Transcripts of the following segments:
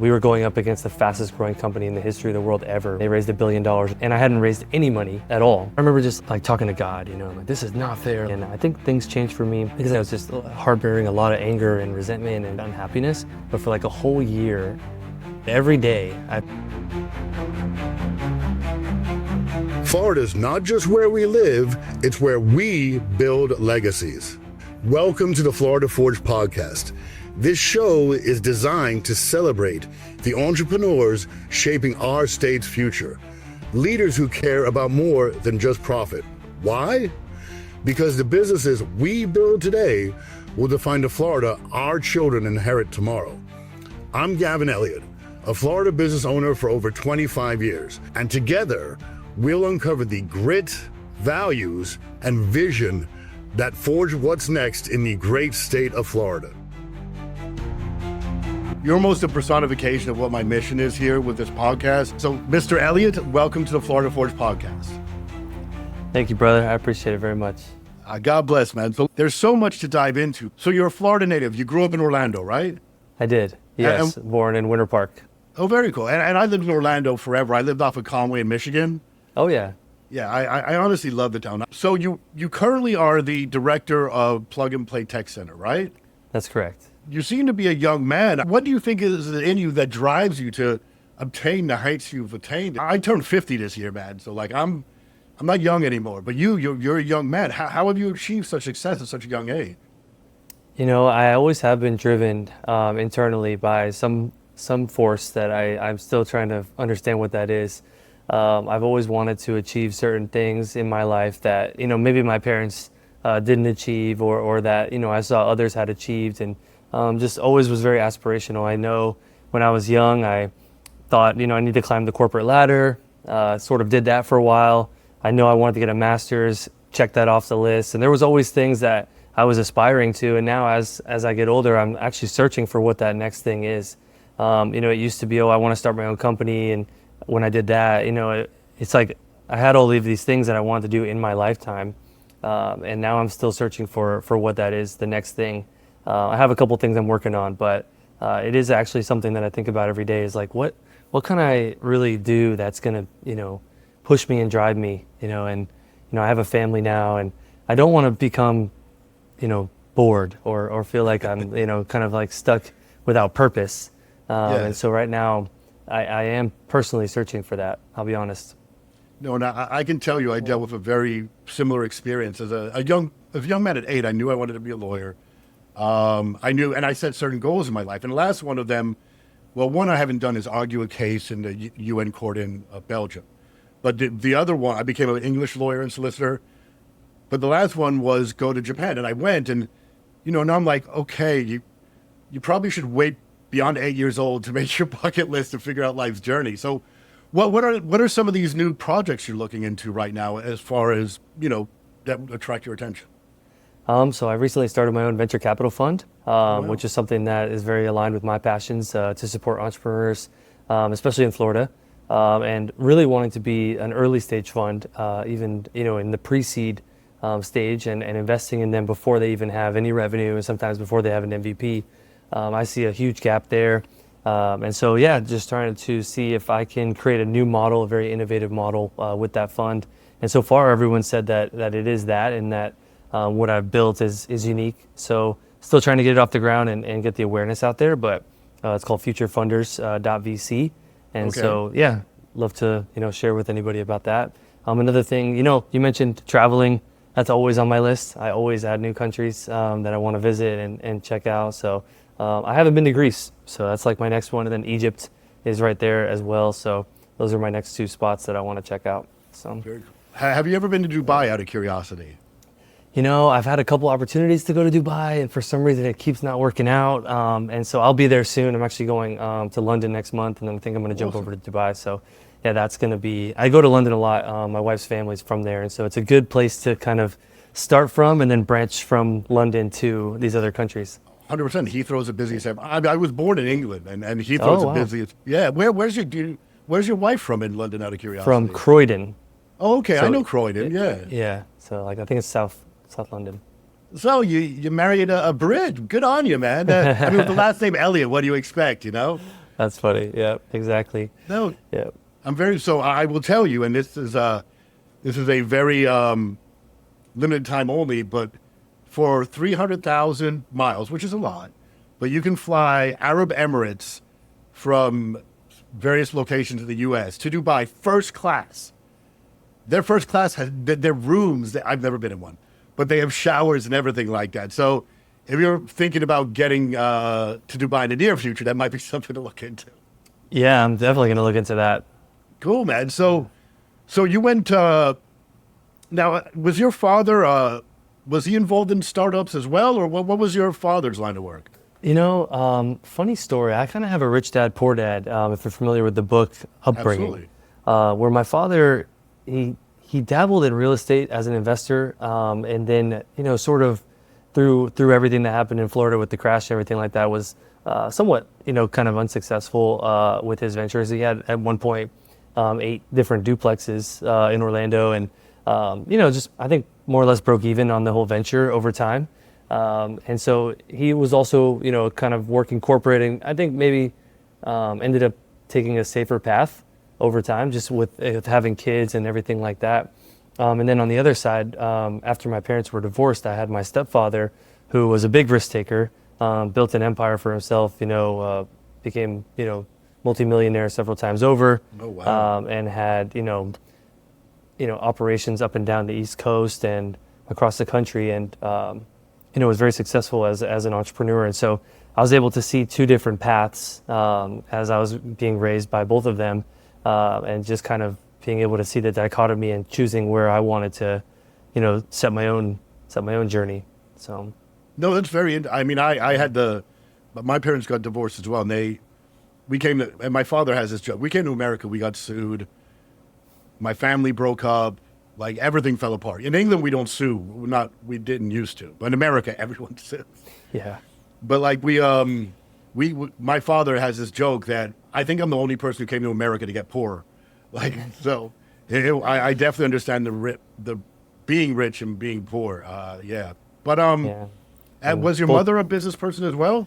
We were going up against the fastest growing company in the history of the world ever. They raised $1 billion and I hadn't raised any money at all. I remember just like talking to God, like this is not fair. And I think things changed for me because I was just harboring a lot of anger and resentment and unhappiness. But for like a whole year, every day, Florida's not just where we live, it's where we build legacies. Welcome to the Florida Forge podcast. This show is designed to celebrate the entrepreneurs shaping our state's future. Leaders who care about more than just profit. Why? Because the businesses we build today will define the Florida our children inherit tomorrow. I'm Gavin Elliott, a Florida business owner for over 25 years, and together we'll uncover the grit, values, and vision that forge what's next in the great state of Florida. You're almost a personification of what my mission is here with this podcast. So, Mr. Elliott, welcome to the Florida Forge podcast. Thank you, brother. I appreciate it very much. God bless, man. So there's so much to dive into. So you're a Florida native. You grew up in Orlando, right? I did. Yes, born in Winter Park. Oh, very cool. And I lived in Orlando forever. I lived off of Conway in Michigan. Oh, yeah. Yeah, I honestly love the town. So you currently are the director of Plug and Play Tech Center, right? That's correct. You seem to be a young man. What do you think is in you that drives you to obtain the heights you've attained? I turned 50 this year, man. So like I'm not young anymore. But you're a young man. How have you achieved such success at such a young age? I always have been driven internally by some force that I'm still trying to understand what that is. I've always wanted to achieve certain things in my life that maybe my parents didn't achieve, or that I saw others had achieved, and just always was very aspirational. I know when I was young, I thought I need to climb the corporate ladder. Sort of did that for a while. I know I wanted to get a master's, check that off the list, and there was always things that I was aspiring to. And now as I get older, I'm actually searching for what that next thing is. It used to be, I want to start my own company, and when I did that, it's like I had all of these things that I wanted to do in my lifetime, and now I'm still searching for what that is, the next thing. I have a couple things I'm working on, but it is actually something that I think about every day. Is like, what can I really do that's gonna push me and drive me? And I have a family now, and I don't want to become bored or feel like I'm kind of like stuck without purpose. And so right now, I am personally searching for that. I'll be honest. No, and I can tell you, I dealt with a very similar experience as a young man at 8. I knew I wanted to be a lawyer. I knew, and I set certain goals in my life. And the last one of them, one I haven't done is argue a case in the UN court in Belgium. But the other one, I became an English lawyer and solicitor. But the last one was go to Japan, and I went, and now I'm like, okay, you probably should wait beyond 8 years old to make your bucket list to figure out life's journey. So what are some of these new projects you're looking into right now as far as, that attract your attention? So I recently started my own venture capital fund, which is something that is very aligned with my passions to support entrepreneurs, especially in Florida, and really wanting to be an early stage fund, even, in the pre-seed stage, and investing in them before they even have any revenue, and sometimes before they have an MVP. I see a huge gap there. And so, just trying to see if I can create a new model, a very innovative model with that fund. And so far, everyone said that it is that, and that what I've built is unique. So still trying to get it off the ground and get the awareness out there, but it's called futurefunders.vc. And okay. So, love to, share with anybody about that. Another thing, you mentioned traveling. That's always on my list. I always add new countries that I want to visit and check out. So I haven't been to Greece, so that's like my next one. And then Egypt is right there as well. So those are my next 2 spots that I want to check out. So very cool. Have you ever been to Dubai out of curiosity? I've had a couple opportunities to go to Dubai, and for some reason it keeps not working out. And so I'll be there soon. I'm actually going to London next month, and then I think I'm going to jump over to Dubai. So that's going to be, I go to London a lot. My wife's family's from there. And so it's a good place to kind of start from and then branch from London to these other countries. 100%. Heathrow's the busiest. I was born in England, and Heathrow's the busiest. Yeah. Where's your wife from in London, out of curiosity? From Croydon. Oh, okay. So, I know Croydon. Yeah. Yeah. So I think it's South London. So you married a Brit. Good on you, man. With the last name Elliott, what do you expect, That's funny. Yeah, exactly. No, Yeah. so I will tell you, and this is a very limited time only, but for 300,000 miles, which is a lot, but you can fly Arab Emirates from various locations in the U.S. to Dubai first class. Their first class has their rooms. I've never been in one, but they have showers and everything like that. So if you're thinking about getting to Dubai in the near future, that might be something to look into. Yeah, I'm definitely going to look into that. Cool, man. So you went. Now, was your father? Was he involved in startups as well, or what was your father's line of work? Funny story. I kind of have a rich dad, poor dad. If you're familiar with the book Upbringing, Absolutely. where my father he dabbled in real estate as an investor, and then sort of through everything that happened in Florida with the crash and everything like that was somewhat kind of unsuccessful with his ventures. He had at one point 8 different duplexes in Orlando, and just I think more or less broke even on the whole venture over time. And so he was also, kind of working corporate, and I think maybe ended up taking a safer path over time, just with having kids and everything like that. And then on the other side, after my parents were divorced, I had my stepfather, who was a big risk taker, built an empire for himself, became, multimillionaire several times over. Oh, wow. And had, operations up and down the East Coast and across the country, and was very successful as an entrepreneur. And so I was able to see 2 different paths as I was being raised by both of them, and just kind of being able to see the dichotomy and choosing where I wanted to, set my own journey. So. No, that's very. I mean, I had but my parents got divorced as well, and and my father has this joke. We came to America, we got sued. My family broke up, like everything fell apart. In England, we don't sue. We didn't used to, but in America, everyone sues. Yeah. But like my father has this joke that I think I'm the only person who came to America to get poor. Like, so I definitely understand the being rich and being poor. Yeah. But, Yeah. was your mother a business person as well?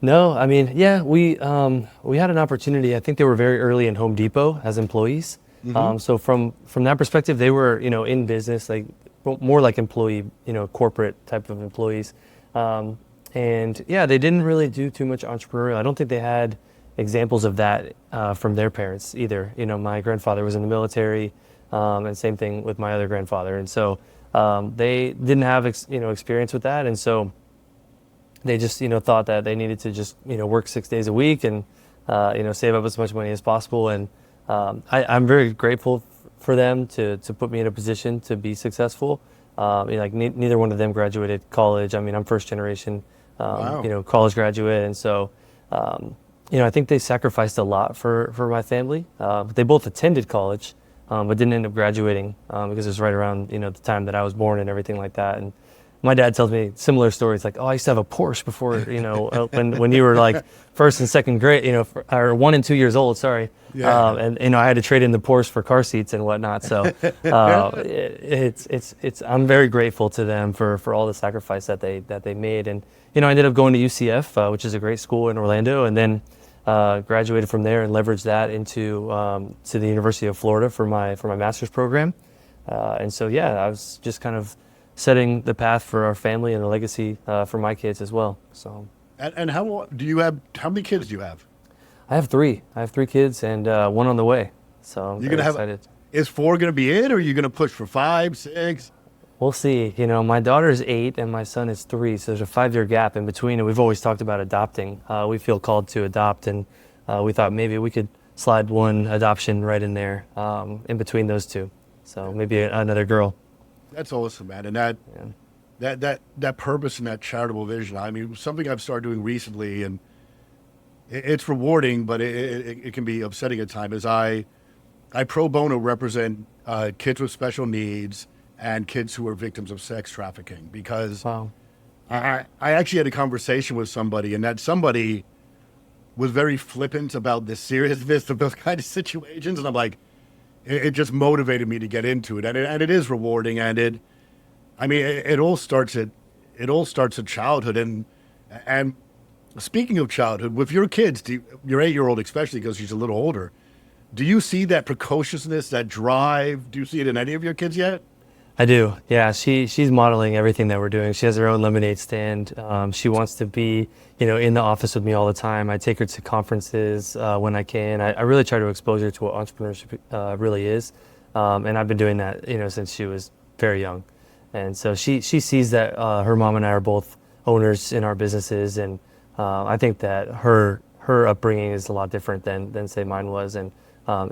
No, I mean, yeah, we had an opportunity. I think they were very early in Home Depot as employees. So from that perspective, they were, in business, like more like employee, corporate type of employees. And yeah, they didn't really do too much entrepreneurial. I don't think they had examples of that from their parents either. My grandfather was in the military, and same thing with my other grandfather. And so they didn't have experience with that, and so they just thought that they needed to just work 6 days a week and save up as much money as possible. And I'm very grateful for them to put me in a position to be successful. Neither one of them graduated college. I mean, I'm first generation, Wow. college graduate, and so I think they sacrificed a lot for my family. They both attended college, but didn't end up graduating because it was right around the time that I was born and everything like that. And my dad tells me similar stories, like, oh, I used to have a Porsche before, when you were like first and second grade, or 1 and 2 years old, sorry. Yeah. And I had to trade in the Porsche for car seats and whatnot. So I'm very grateful to them for all the sacrifice that they made. And I ended up going to UCF, which is a great school in Orlando, and then graduated from there and leveraged that into to the University of Florida for my master's program. And so I was just kind of setting the path for our family and the legacy for my kids as well. So. And how many kids do you have? I have 3. I have 3 kids and 1 on the way. So I'm You're very gonna excited. Is 4 gonna be it, or are you gonna push for 5, 6? We'll see. My daughter is 8 and my son is 3, so there's a 5-year gap in between. And we've always talked about adopting. We feel called to adopt, and we thought maybe we could slide one adoption right in there in between those 2. So maybe another girl. That's awesome, man. And that purpose and that charitable vision. I mean, something I've started doing recently, and it's rewarding, but it can be upsetting at times. Is I pro bono represent kids with special needs and kids who are victims of sex trafficking, because Wow. I actually had a conversation with somebody, and that somebody was very flippant about the seriousness of those kind of situations, and I'm like, it just motivated me to get into it, and it is rewarding, and it all starts at childhood, and Speaking of childhood, with your kids, your 8-year-old especially, because she's a little older, do you see that precociousness, that drive? Do you see it in any of your kids yet? I do. Yeah, she's modeling everything that we're doing. She has her own lemonade stand. She wants to be, in the office with me all the time. I take her to conferences when I can. I really try to expose her to what entrepreneurship really is, and I've been doing that, since she was very young. And so she sees that her mom and I are both owners in our businesses, and I think that her upbringing is a lot different than say mine was, and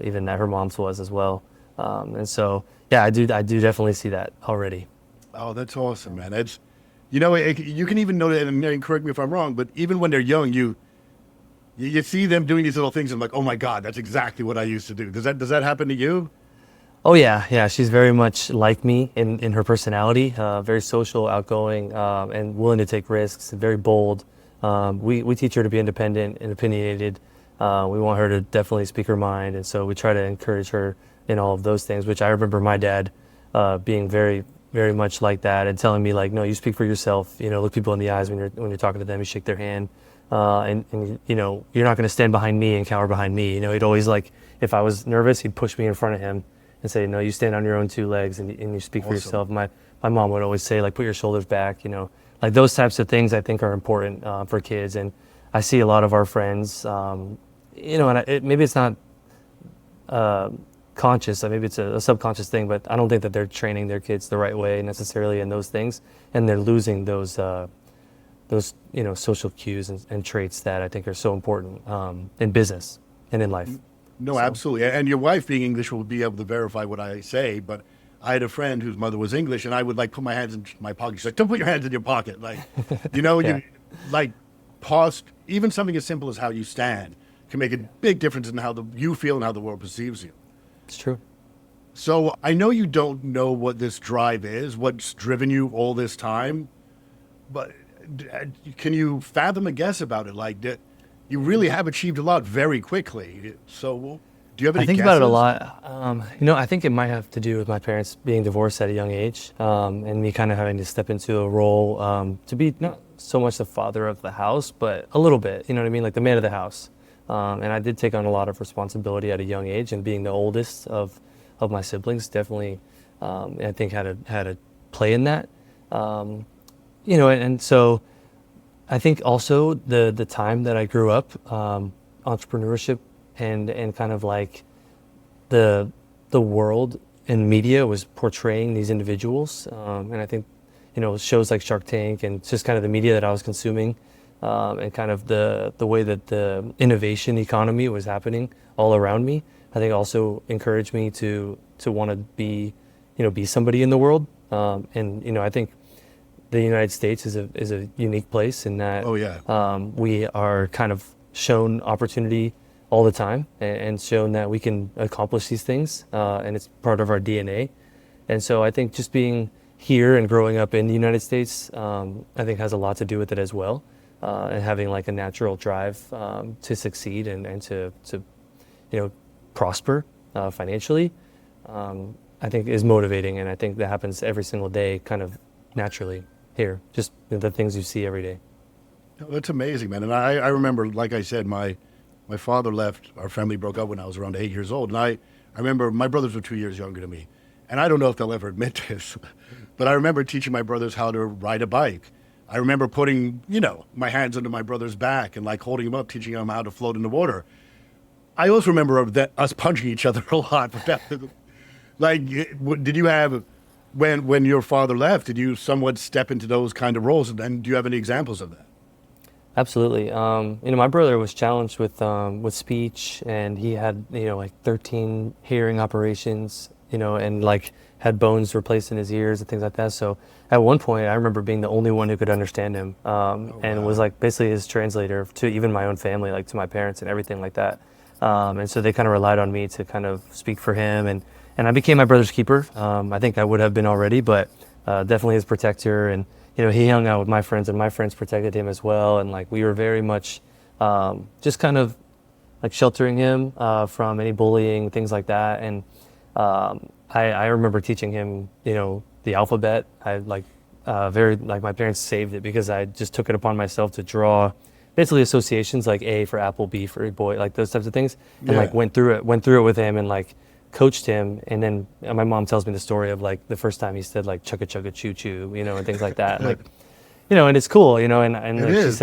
even that her mom's was as well. And so, yeah, I do definitely see that already. Oh, that's awesome, man. You can even know that, and correct me if I'm wrong, but even when they're young, you see them doing these little things, and I'm like, oh my God, that's exactly what I used to do. Does that happen to you? Oh yeah. She's very much like me in her personality, very social, outgoing, and willing to take risks, very bold. We teach her to be independent and opinionated. We want her to definitely speak her mind, and so we try to encourage her in all of those things, which I remember my dad being very, very much like that, and telling me like, no, you speak for yourself. Look people in the eyes when you're talking to them. You shake their hand, and you're not going to stand behind me and cower behind me. He'd always like, if I was nervous, he'd push me in front of him and say, no, you stand on your own two legs and you speak for yourself. My mom would always say, like, put your shoulders back. Like those types of things I think are important for kids. And I see a lot of our friends, and maybe it's not conscious, maybe it's a subconscious thing, but I don't think that they're training their kids the right way necessarily in those things, and they're losing those social cues and traits that I think are so important in business and in life. No, So, absolutely. And your wife, being English, will be able to verify what I say. But I had a friend whose mother was English, and I would like put my hands in my pocket. She's like, "Don't put your hands in your pocket." Like, yeah, you like pause. Even something as simple as how you stand can make a big difference in how you feel and how the world perceives you. it's true. So I know you don't know what this drive is, what's driven you all this time, but can you fathom a guess about it? Like, you really have achieved a lot very quickly. So, do you have I any think about it a guesses? lot. I think it might have to do with my parents being divorced at a young age, and me kind of having to step into a role to be not so much the father of the house, but a little bit. You know what I mean, like the man of the house. And I did take on a lot of responsibility at a young age, and being the oldest of my siblings definitely, I think had a play in that. And so I think also the time that I grew up, entrepreneurship and kind of like the world and media was portraying these individuals, and I think shows like Shark Tank and just kind of the media that I was consuming, and kind of the way that the innovation economy was happening all around me, I think also encouraged me to want to be somebody in the world, and I think the United States is a unique place in that Oh yeah. we are kind of shown opportunity all the time, and shown that we can accomplish these things, and it's part of our DNA. And so I think just being here and growing up in the United States, I think has a lot to do with it as well, and having like a natural drive to succeed and to prosper financially, I think is motivating, and I think that happens every single day, kind of naturally here, just the things you see every day. No, that's amazing, man. And I remember, like I said, my father left. Our family broke up when I was around 8 years old. And I remember my brothers were 2 years younger than me. And I don't know if they'll ever admit this, but I remember teaching my brothers how to ride a bike. I remember putting, my hands under my brother's back and like holding him up, teaching him how to float in the water. I also remember that us punching each other a lot. But like, did you have, when your father left, did you somewhat step into those kind of roles? And do you have any examples of that? Absolutely. My brother was challenged with speech, and he had like 13 hearing operations, and like had bones replaced in his ears and things like that. So at one point, I remember being the only one who could understand him, and was like basically his translator to even my own family, like to my parents and everything like that. And so they kind of relied on me to kind of speak for him, and I became my brother's keeper. I think I would have been already, but definitely his protector. And he hung out with my friends, and my friends protected him as well. And like we were very much just kind of like sheltering him from any bullying, things like that. And I remember teaching him, the alphabet. I like my parents saved it because I just took it upon myself to draw basically associations like A for apple, B for boy, like those types of things, and like Yeah. went through it with him and like coached him. And then my mom tells me the story of like the first time he said like chugga chugga choo choo, and things like that. Like, and it's cool, and It like is.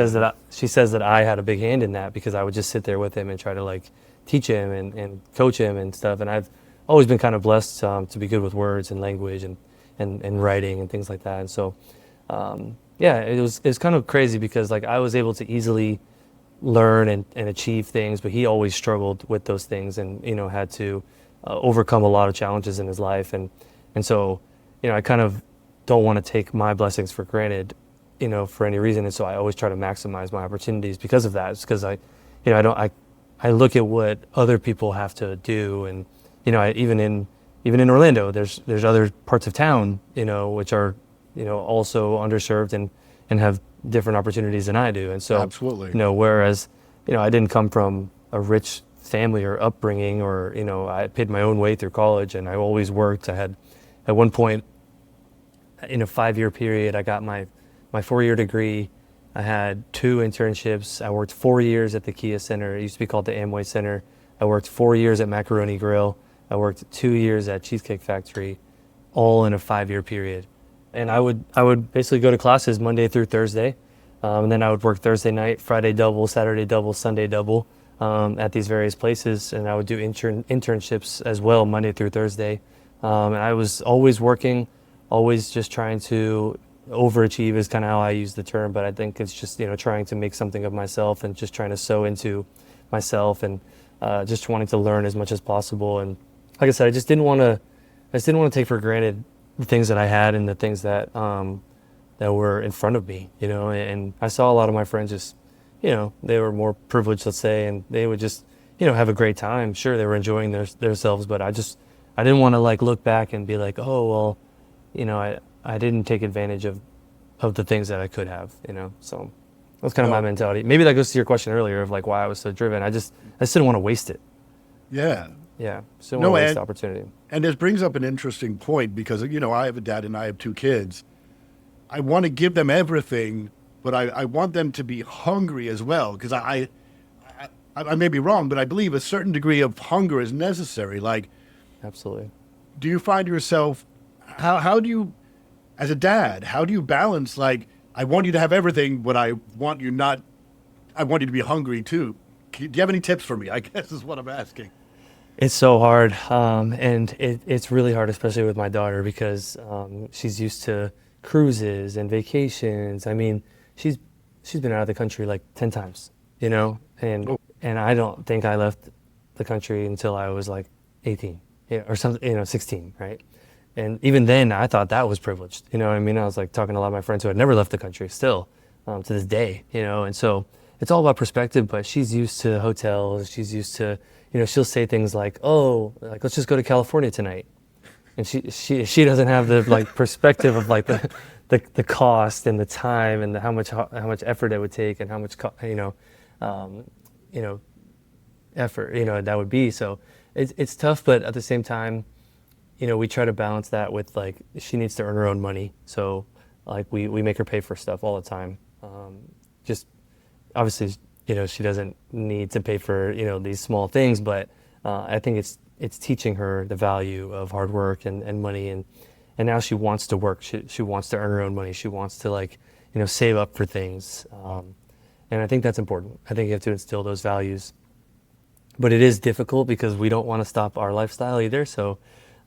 she says that I had a big hand in that because I would just sit there with him and try to like teach him and coach him and stuff. And I've always been kind of blessed to be good with words and language and writing and things like that. And so, yeah, it was kind of crazy because like I was able to easily learn and achieve things, but he always struggled with those things and had to overcome a lot of challenges in his life. And so, I kind of don't want to take my blessings for granted, for any reason. And so I always try to maximize my opportunities because of that. It's because I look at what other people have to do. And, even in Orlando, there's other parts of town, which are, also underserved and have different opportunities than I do. And so, Absolutely. whereas, I didn't come from a rich family or upbringing or, I paid my own way through college and I always worked. I had, at one point, in a 5-year period, I got my 4-year degree. I had 2 internships. I worked 4 years at the Kia Center. It used to be called the Amway Center. I worked 4 years at Macaroni Grill. I worked 2 years at Cheesecake Factory, all in a 5-year period. And I would basically go to classes Monday through Thursday, and then I would work Thursday night, Friday double, Saturday double, Sunday double, at these various places. And I would do internships as well, Monday through Thursday. And I was always working, always just trying to overachieve is kind of how I use the term, but I think it's just, trying to make something of myself and just trying to sow into myself and just wanting to learn as much as possible. And like I said, I just didn't want to take for granted the things that I had and the things that that were in front of me, and I saw a lot of my friends just, they were more privileged, let's say, and they would just, have a great time. Sure, they were enjoying themselves, but I didn't want to like look back and be like, oh, well, I didn't take advantage of the things that I could have, so that's kind of my mentality. Maybe that goes to your question earlier of like why I was so driven. I just didn't want to waste it. Yeah. Yeah. Just didn't want to waste the opportunity. And this brings up an interesting point because, I have a dad and I have 2 kids. I want to give them everything, but I want them to be hungry as well because I may be wrong, but I believe a certain degree of hunger is necessary. Like, absolutely. Do you find yourself, how do you, as a dad, how do you balance, like, I want you to have everything, but I want you to be hungry too. Do you have any tips for me? I guess is what I'm asking. It's so hard, and it's really hard, especially with my daughter, because she's used to cruises and vacations. I mean, she's been out of the country like 10 times, and I don't think I left the country until I was like 18, or something, 16, right? And even then, I thought that was privileged. You know what I mean? I was like talking to a lot of my friends who had never left the country still, to this day, and so it's all about perspective, but she's used to hotels. She's used to, she'll say things like, oh, like, let's just go to California tonight. And she doesn't have the like perspective of like the cost and the time and how much effort it would take and how much, effort, that would be. So it's tough, but at the same time, we try to balance that with like, she needs to earn her own money. So like we make her pay for stuff all the time. Just obviously, she doesn't need to pay for, these small things, but I think it's teaching her the value of hard work and money. And now she wants to work. She wants to earn her own money. She wants to like, save up for things. And I think that's important. I think you have to instill those values. But it is difficult because we don't want to stop our lifestyle either. So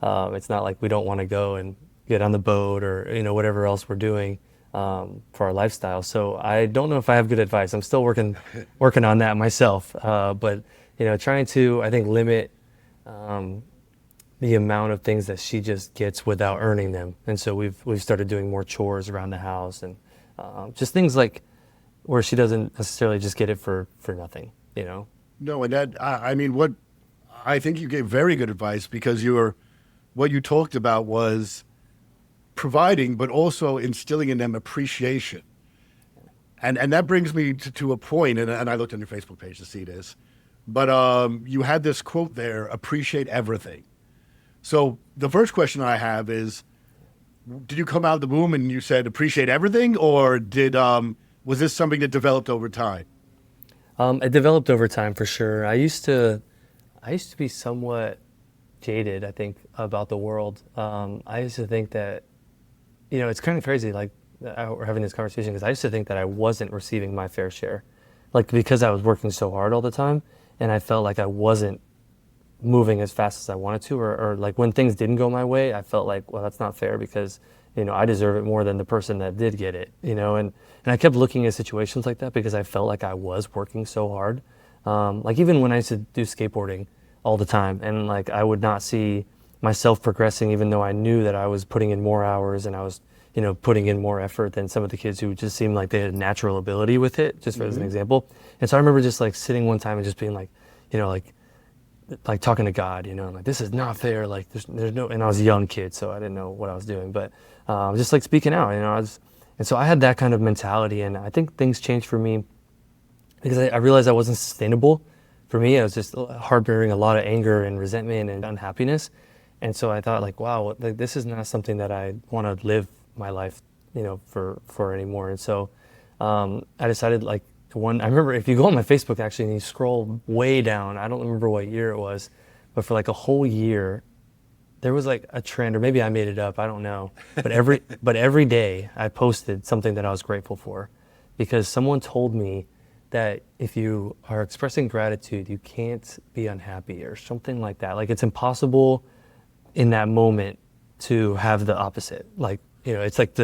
it's not like we don't want to go and get on the boat or, whatever else we're doing for our lifestyle. So I don't know if I have good advice. I'm still working on that myself. But, trying to, I think, limit the amount of things that she just gets without earning them. And so we've started doing more chores around the house and just things like where she doesn't necessarily just get it for nothing, No, and that, what I think you gave very good advice because what you talked about was providing, but also instilling in them appreciation. And that brings me to a point, and I looked on your Facebook page to see this, but you had this quote there, appreciate everything. So the first question I have is, did you come out of the womb and you said appreciate everything, or was this something that developed over time? It developed over time for sure. I used to be somewhat jaded, I think, about the world. I used to think that, it's kind of crazy, like we're having this conversation because I used to think that I wasn't receiving my fair share, like because I was working so hard all the time, and I felt like I wasn't moving as fast as I wanted to, or like when things didn't go my way, I felt like, well, that's not fair because, I deserve it more than the person that did get it, and I kept looking at situations like that because I felt like I was working so hard. Like even when I used to do skateboarding all the time and like I would not see myself progressing, even though I knew that I was putting in more hours and I was, putting in more effort than some of the kids who just seemed like they had a natural ability with it, just as an example. And so I remember just like sitting one time and just being like, like talking to God, like this is not fair. Like there's no, and I was a young kid, so I didn't know what I was doing, but just like speaking out, and so I had that kind of mentality, and I think things changed for me because I realized I wasn't sustainable. For me, I was just harboring a lot of anger and resentment and unhappiness, and so I thought like, wow, like this is not something that I want to live my life, for anymore. And so I decided like. I remember if you go on my Facebook actually and you scroll way down, I don't remember what year it was, but for like a whole year, there was like a trend, or maybe I made it up, I don't know. But every day I posted something that I was grateful for, because someone told me that if you are expressing gratitude, you can't be unhappy or something like that. Like it's impossible in that moment to have the opposite. Like, it's like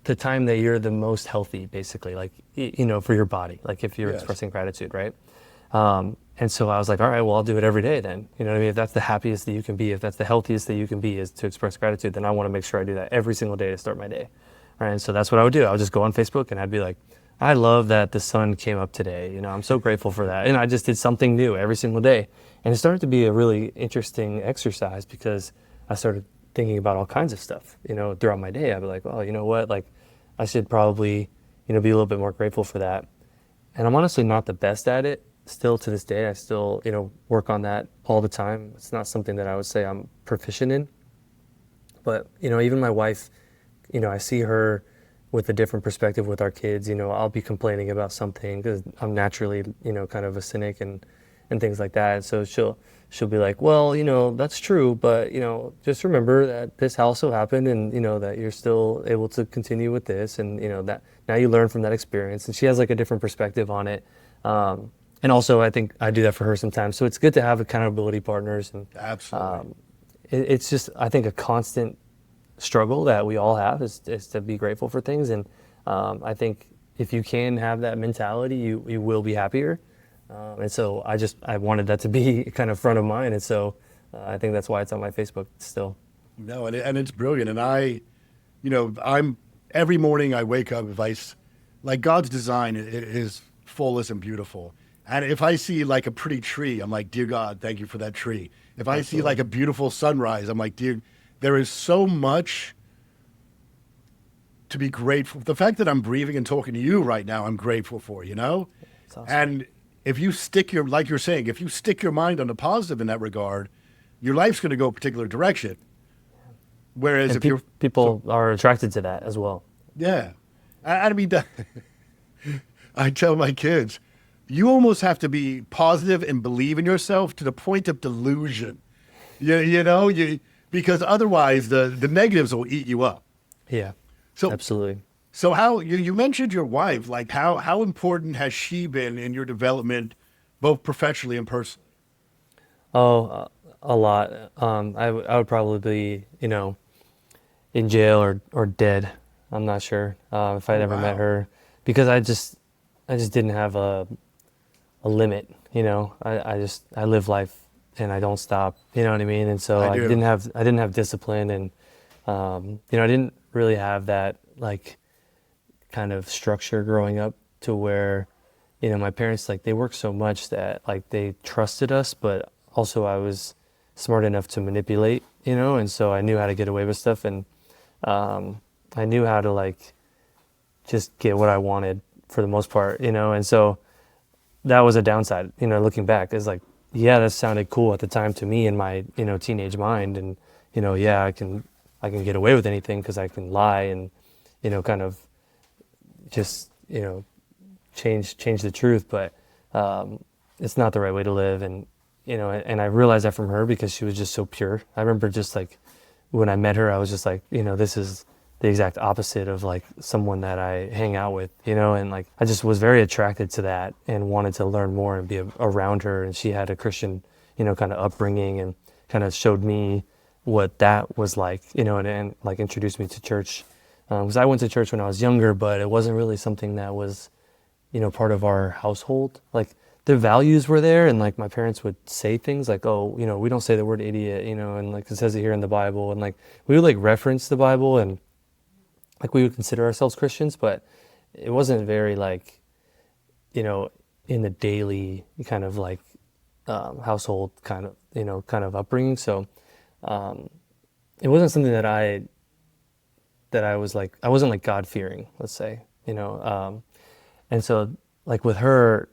the time that you're the most healthy, basically, like, for your body, like if you're expressing gratitude, right? And so I was like, all right, well, I'll do it every day then. You know what I mean? If that's the happiest that you can be, if that's the healthiest that you can be is to express gratitude, then I want to make sure I do that every single day to start my day. All right. And so that's what I would do. I would just go on Facebook and I'd be like, I love that the sun came up today. I'm so grateful for that. And I just did something new every single day. And it started to be a really interesting exercise because I started thinking about all kinds of stuff, throughout my day. I'd be like, oh, you know what? Like, I should probably, be a little bit more grateful for that. And I'm honestly not the best at it still to this day. I still, work on that all the time. It's not something that I would say I'm proficient in. But, even my wife, I see her with a different perspective with our kids. I'll be complaining about something because I'm naturally, kind of a cynic and things like that. And so she'll be like, well, that's true, but, just remember that this also happened and, that you're still able to continue with this and, that now you learn from that experience. And she has like a different perspective on it. And also I think I do that for her sometimes. So it's good to have accountability partners. And Absolutely. it's just, I think, a constant struggle that we all have is to be grateful for things. And I think if you can have that mentality, you will be happier. And so I wanted that to be kind of front of mind. And so I think that's why it's on my Facebook still. No, and it's brilliant. And I'm every morning I wake up, like God's design is fullest and beautiful. And if I see like a pretty tree, I'm like, dear God, thank you for that tree. If I see like a beautiful sunrise, I'm like, dear, there is so much to be grateful. The fact that I'm breathing and talking to you right now, I'm grateful for, It's awesome. And if you like you're saying, if you stick your mind on the positive in that regard, your life's going to go a particular direction. Whereas And people are attracted to that as well. yeah, I mean, I tell my kids, you almost have to be positive and believe in yourself to the point of delusion. Because otherwise the negatives will eat you up. Yeah, So absolutely. So how you mentioned your wife, like how important has she been in your development, both professionally and personally? Oh, a lot. I would probably be, in jail or dead. I'm not sure if I'd ever met Wow. her because I just didn't have a limit. I live life and I don't stop. You know what I mean? And so I I do. didn't have discipline and I didn't really have that like kind of structure growing up to where my parents, like, they worked so much that like they trusted us, but also I was smart enough to manipulate, and so I knew how to get away with stuff, and I knew how to like just get what I wanted for the most part, and so that was a downside, looking back is like, yeah, that sounded cool at the time to me in my, teenage mind. And, yeah, I can get away with anything because I can lie and, kind of just, change the truth, but it's not the right way to live. And and I realized that from her because she was just so pure. I remember just like when I met her, I was just like, this is the exact opposite of like someone that I hang out with, and like I just was very attracted to that and wanted to learn more and be around her. And she had a Christian, kind of upbringing, and kind of showed me what that was like, and like introduced me to church. Because I went to church when I was younger, but it wasn't really something that was, part of our household. Like the values were there, and like my parents would say things like, oh, we don't say the word idiot, and like it says it here in the Bible. And like we would like reference the Bible, and like we would consider ourselves Christians, but it wasn't very like, in the daily kind of like household kind of upbringing. So it wasn't something that I was like, I wasn't like God fearing, let's say, and so like with her,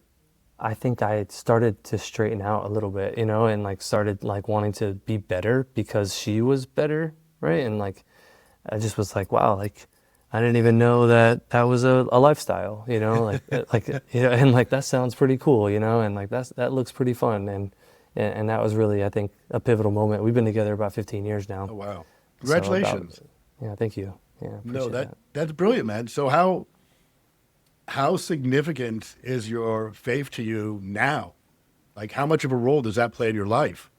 I think I started to straighten out a little bit, and like started like wanting to be better because she was better, right? And like I just was like, wow, like I didn't even know that was a lifestyle, like and like that sounds pretty cool, and like that looks pretty fun, and that was really, I think, a pivotal moment. We've been together about 15 years now. Oh, wow. So Congratulations. yeah, thank you. Yeah, No, appreciate that. that's brilliant, man. So how significant is your faith to you now? Like, how much of a role does that play in your life?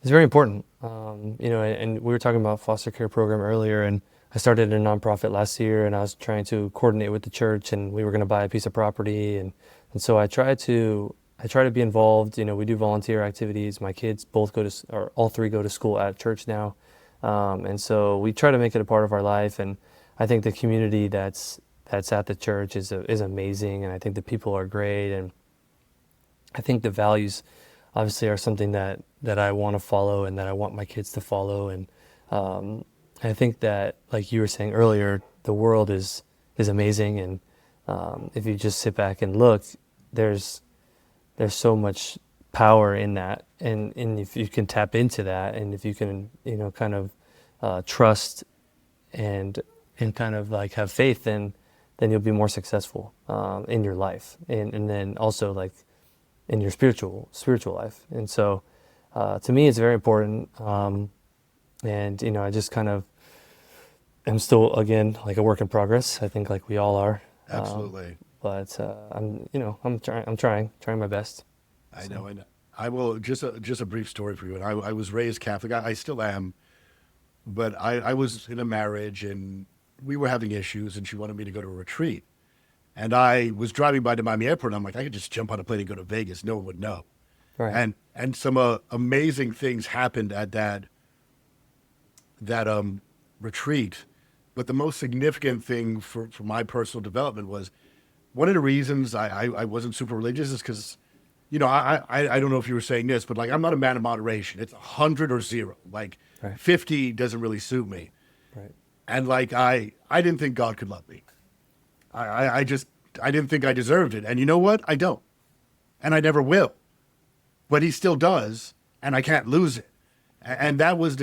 It's very important. And we were talking about foster care program earlier, and I started a nonprofit last year, and I was trying to coordinate with the church, and we were going to buy a piece of property, and so I try to be involved. We do volunteer activities. My kids both or all three go to school at church now, and so we try to make it a part of our life. And I think the community that's at the church is amazing, and I think the people are great, and I think the values obviously are something that I want to follow and that I want my kids to follow. And I think that, like you were saying earlier, the world is amazing, and if you just sit back and look, there's so much power in that, and if you can tap into that, and if you can kind of trust and kind of like have faith, then you'll be more successful in your life, and then also like in your spiritual life. And so to me, it's very important. And I just kind of am still, again, like a work in progress. I think like we all are. Absolutely. But I'm trying my best. I know. I will, just a brief story for you. And I was raised Catholic. I still am, but I was in a marriage, and we were having issues, and she wanted me to go to a retreat. And I was driving by the Miami airport, and I'm like, I could just jump on a plane and go to Vegas. No one would know. Right. And some amazing things happened at that retreat. But the most significant thing for my personal development was, one of the reasons I wasn't super religious is because, I don't know if you were saying this, but like, I'm not a man of moderation. It's 100 or 0. Like, Right. 50 doesn't really suit me. Right. And like, I didn't think God could love me. I didn't think I deserved it. And you know what? I don't. And I never will. But he still does, and I can't lose it. And that was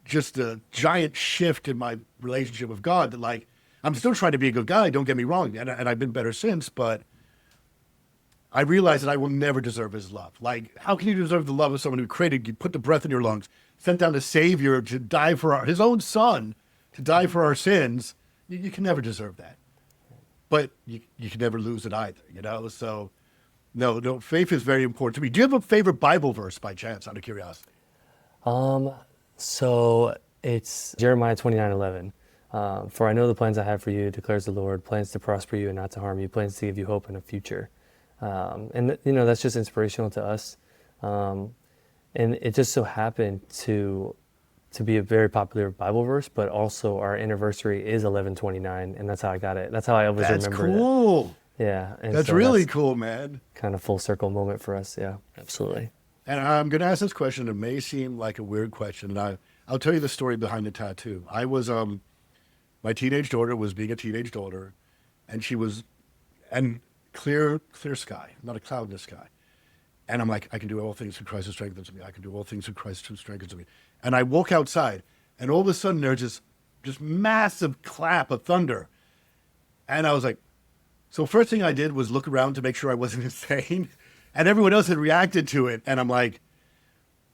just a giant shift in my relationship with God, that like, I'm still trying to be a good guy, don't get me wrong, and I've been better since, but I realized that I will never deserve his love. Like, how can you deserve the love of someone who created you, put the breath in your lungs, sent down the Savior to die for his own son, to die for our sins? You can never deserve that. But you can never lose it either, So, no, faith is very important to me. Do you have a favorite Bible verse by chance, out of curiosity? So it's Jeremiah 29:11. For I know the plans I have for you, declares the Lord, plans to prosper you and not to harm you, plans to give you hope and a future. And that's just inspirational to us. And it just so happened to be a very popular Bible verse, but also our anniversary is 11/29, and that's how I got it. That's how I always remember it. That's cool. Yeah. And That's so really cool, man. kind of full circle moment for us. Yeah, absolutely. And I'm going to ask this question. It may seem like a weird question, and I'll tell you the story behind the tattoo. I was, my teenage daughter was being a teenage daughter, and she was, and clear sky, not a cloud in the sky. And I'm like, I can do all things through Christ who strengthens me. I can do all things through Christ who strengthens me. And I walk outside, and all of a sudden there's this just massive clap of thunder. And I was like, So first thing I did was look around to make sure I wasn't insane, and everyone else had reacted to it. And I'm like,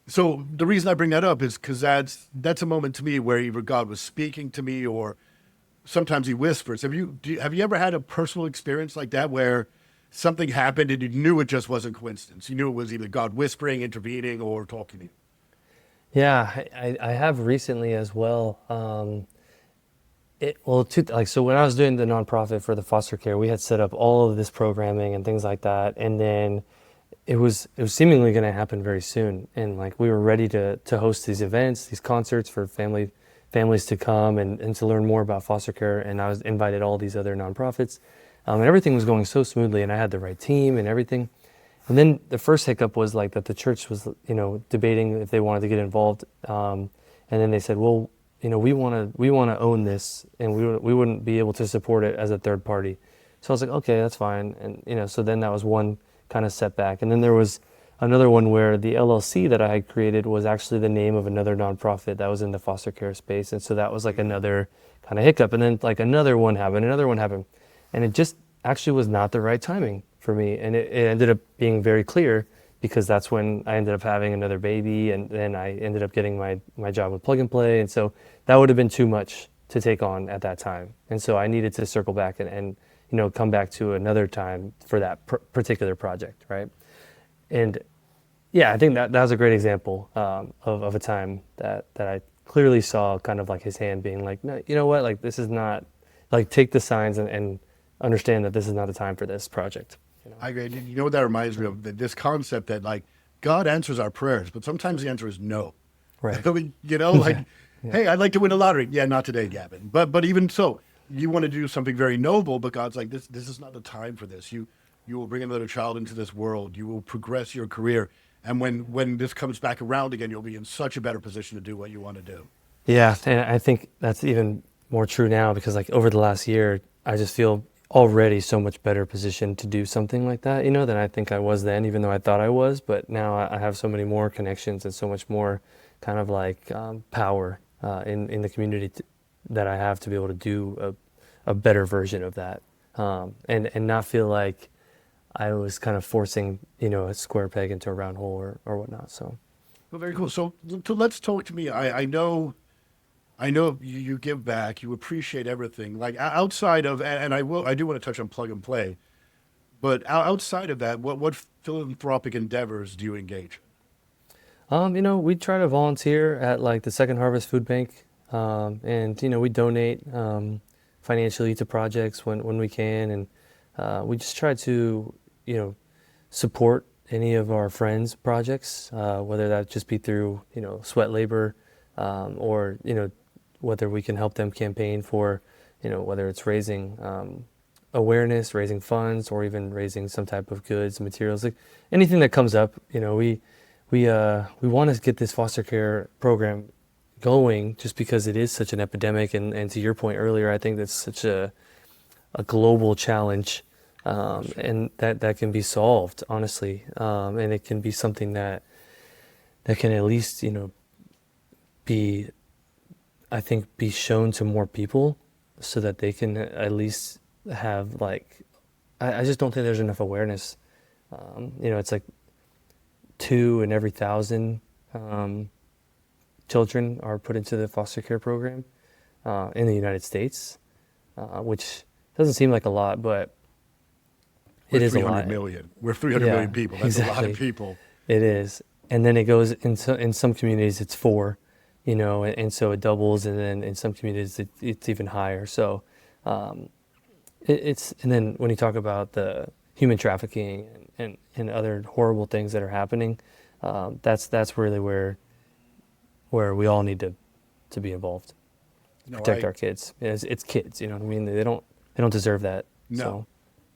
so the reason I bring that up is because that's a moment to me where either God was speaking to me, or sometimes He whispers. Have you ever had a personal experience like that where something happened and you knew it just wasn't coincidence? You knew it was either God whispering, intervening, or talking to you. Yeah, I have recently as well. So when I was doing the nonprofit for the foster care, we had set up all of this programming and things like that, and then it was seemingly going to happen very soon, and like we were ready to host these events, these concerts for families to come and to learn more about foster care, and I was invited all these other nonprofits, and everything was going so smoothly, and I had the right team and everything. And then the first hiccup was like that the church was, debating if they wanted to get involved. And then they said, well, we want to own this, and we wouldn't be able to support it as a third party. So I was like, okay, that's fine. And, so then that was one kind of setback. And then there was another one where the LLC that I had created was actually the name of another nonprofit that was in the foster care space. And so that was like another kind of hiccup. And then like another one happened. And it just actually was not the right timing for me. And it ended up being very clear, because that's when I ended up having another baby, and then I ended up getting my job with Plug and Play. And so that would have been too much to take on at that time. And so I needed to circle back and come back to another time for that particular project, right? And yeah, I think that was a great example of a time that I clearly saw kind of like His hand being like, no, you know what, like this is not, like take the signs and understand that this is not the time for this project. I agree. You know what that reminds me of? This concept that like God answers our prayers, but sometimes the answer is no. Right. Hey, I'd like to win the lottery. Yeah, not today, Gavin. But even so, you want to do something very noble, but God's like, this is not the time for this. You will bring another child into this world. You will progress your career. And when this comes back around again, you'll be in such a better position to do what you want to do. Yeah, and I think that's even more true now, because like over the last year, I just feel already so much better positioned to do something like that, than I think I was then, even though I thought I was. But now I have so many more connections and so much more kind of like power in the community that I have to be able to do a better version of that, and not feel like I was kind of forcing, a square peg into a round hole or whatnot. So, well, very cool. So let's talk to me. I know you give back. You appreciate everything. Like outside of, and I do want to touch on Plug and Play, but outside of that, what philanthropic endeavors do you engage? We try to volunteer at like the Second Harvest Food Bank, and we donate financially to projects when we can, and we just try to support any of our friends' projects, whether that just be through sweat labor, or whether we can help them campaign for whether it's raising awareness, raising funds, or even raising some type of goods, materials, like anything that comes up. We want to get this foster care program going, just because it is such an epidemic, and to your point earlier, I think that's such a global challenge, and that can be solved, honestly, and it can be something that can at least be shown to more people, so that they can at least have like, I just don't think there's enough awareness. It's like 2 in every 1,000 children are put into the foster care program in the United States, which doesn't seem like a lot, but it is a lot. 300 million. We're 300 million people. That's exactly. A lot of people. It is. And then it goes in some communities it's 4, and so it doubles, and then in some communities it's even higher. So it's, and then when you talk about the human trafficking and other horrible things that are happening, that's really where we all need to be involved. Protect our kids. It's kids, you know what I mean? They don't deserve that. No. So,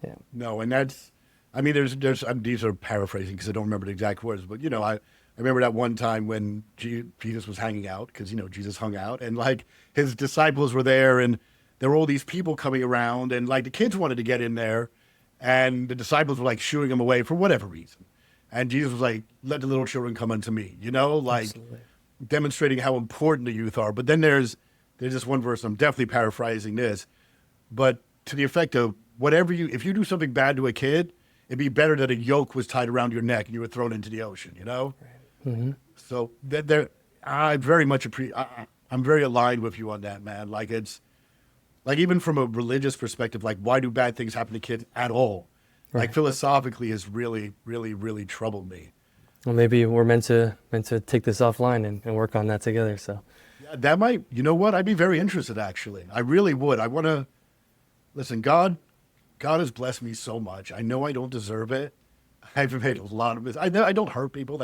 yeah. No, and that's, I mean, there's these are paraphrasing because I don't remember the exact words, but I remember that one time when Jesus was hanging out, because Jesus hung out, and like his disciples were there, and there were all these people coming around, and like the kids wanted to get in there, and the disciples were like shooing them away for whatever reason, and Jesus was like, "Let the little children come unto me," like Absolutely. Demonstrating how important the youth are. But then there's this one verse, I'm definitely paraphrasing this, but to the effect of, if you do something bad to a kid, it'd be better that a yoke was tied around your neck and you were thrown into the ocean, you know? Mm-hmm. So I very much I'm very aligned with you on that, man. Like it's like even from a religious perspective, like why do bad things happen to kids at all? Like Right. philosophically has really, really, really troubled me. Well, maybe we're meant to take this offline and work on that together. So Yeah, that might, you know what? I'd be very interested actually. I really would. I want to listen, God has blessed me so much. I know I don't deserve it. I've made a lot of mistakes. I don't hurt people.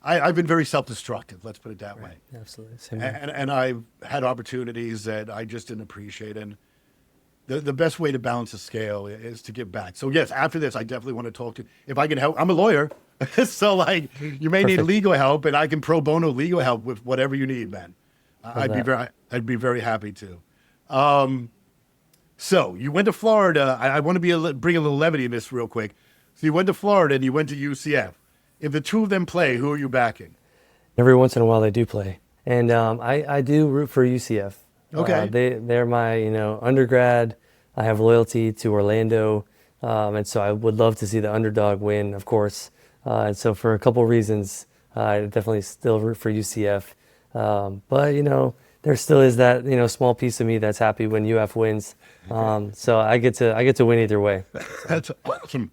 I've been very self-destructive. Let's put it that way. absolutely, same here. And I've had opportunities that I just didn't appreciate. And the best way to balance the scale is to give back. So yes, after this, I definitely want to talk to, if I can help, I'm a lawyer. So like you may need Perfect. legal help and I can pro bono legal help with whatever you need, man. Love I'd be very happy to. So you went to Florida. I want to bring a little levity in this real quick. So you went to Florida and you went to UCF. If the two of them play, who are you backing? Every once in a while they do play, and I do root for UCF. Okay. They're my undergrad. I have loyalty to Orlando, and so I would love to see the underdog win, of course. And so for a couple reasons, I definitely still root for UCF. But there still is that small piece of me that's happy when UF wins. So I get to win either way. That's awesome.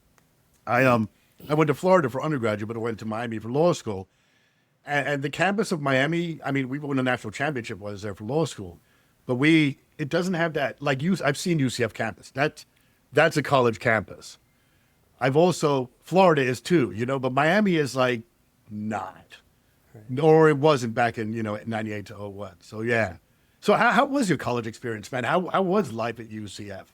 I went to Florida for undergraduate, but I went to Miami for law school. And the campus of Miami, I mean, we won a national championship while I was there for law school, but it doesn't have that, like I've seen UCF campus. That's a college campus. Florida is too, but Miami is like not, or it wasn't back in, 98 to 01. So yeah. So how was your college experience, man? How was life at UCF?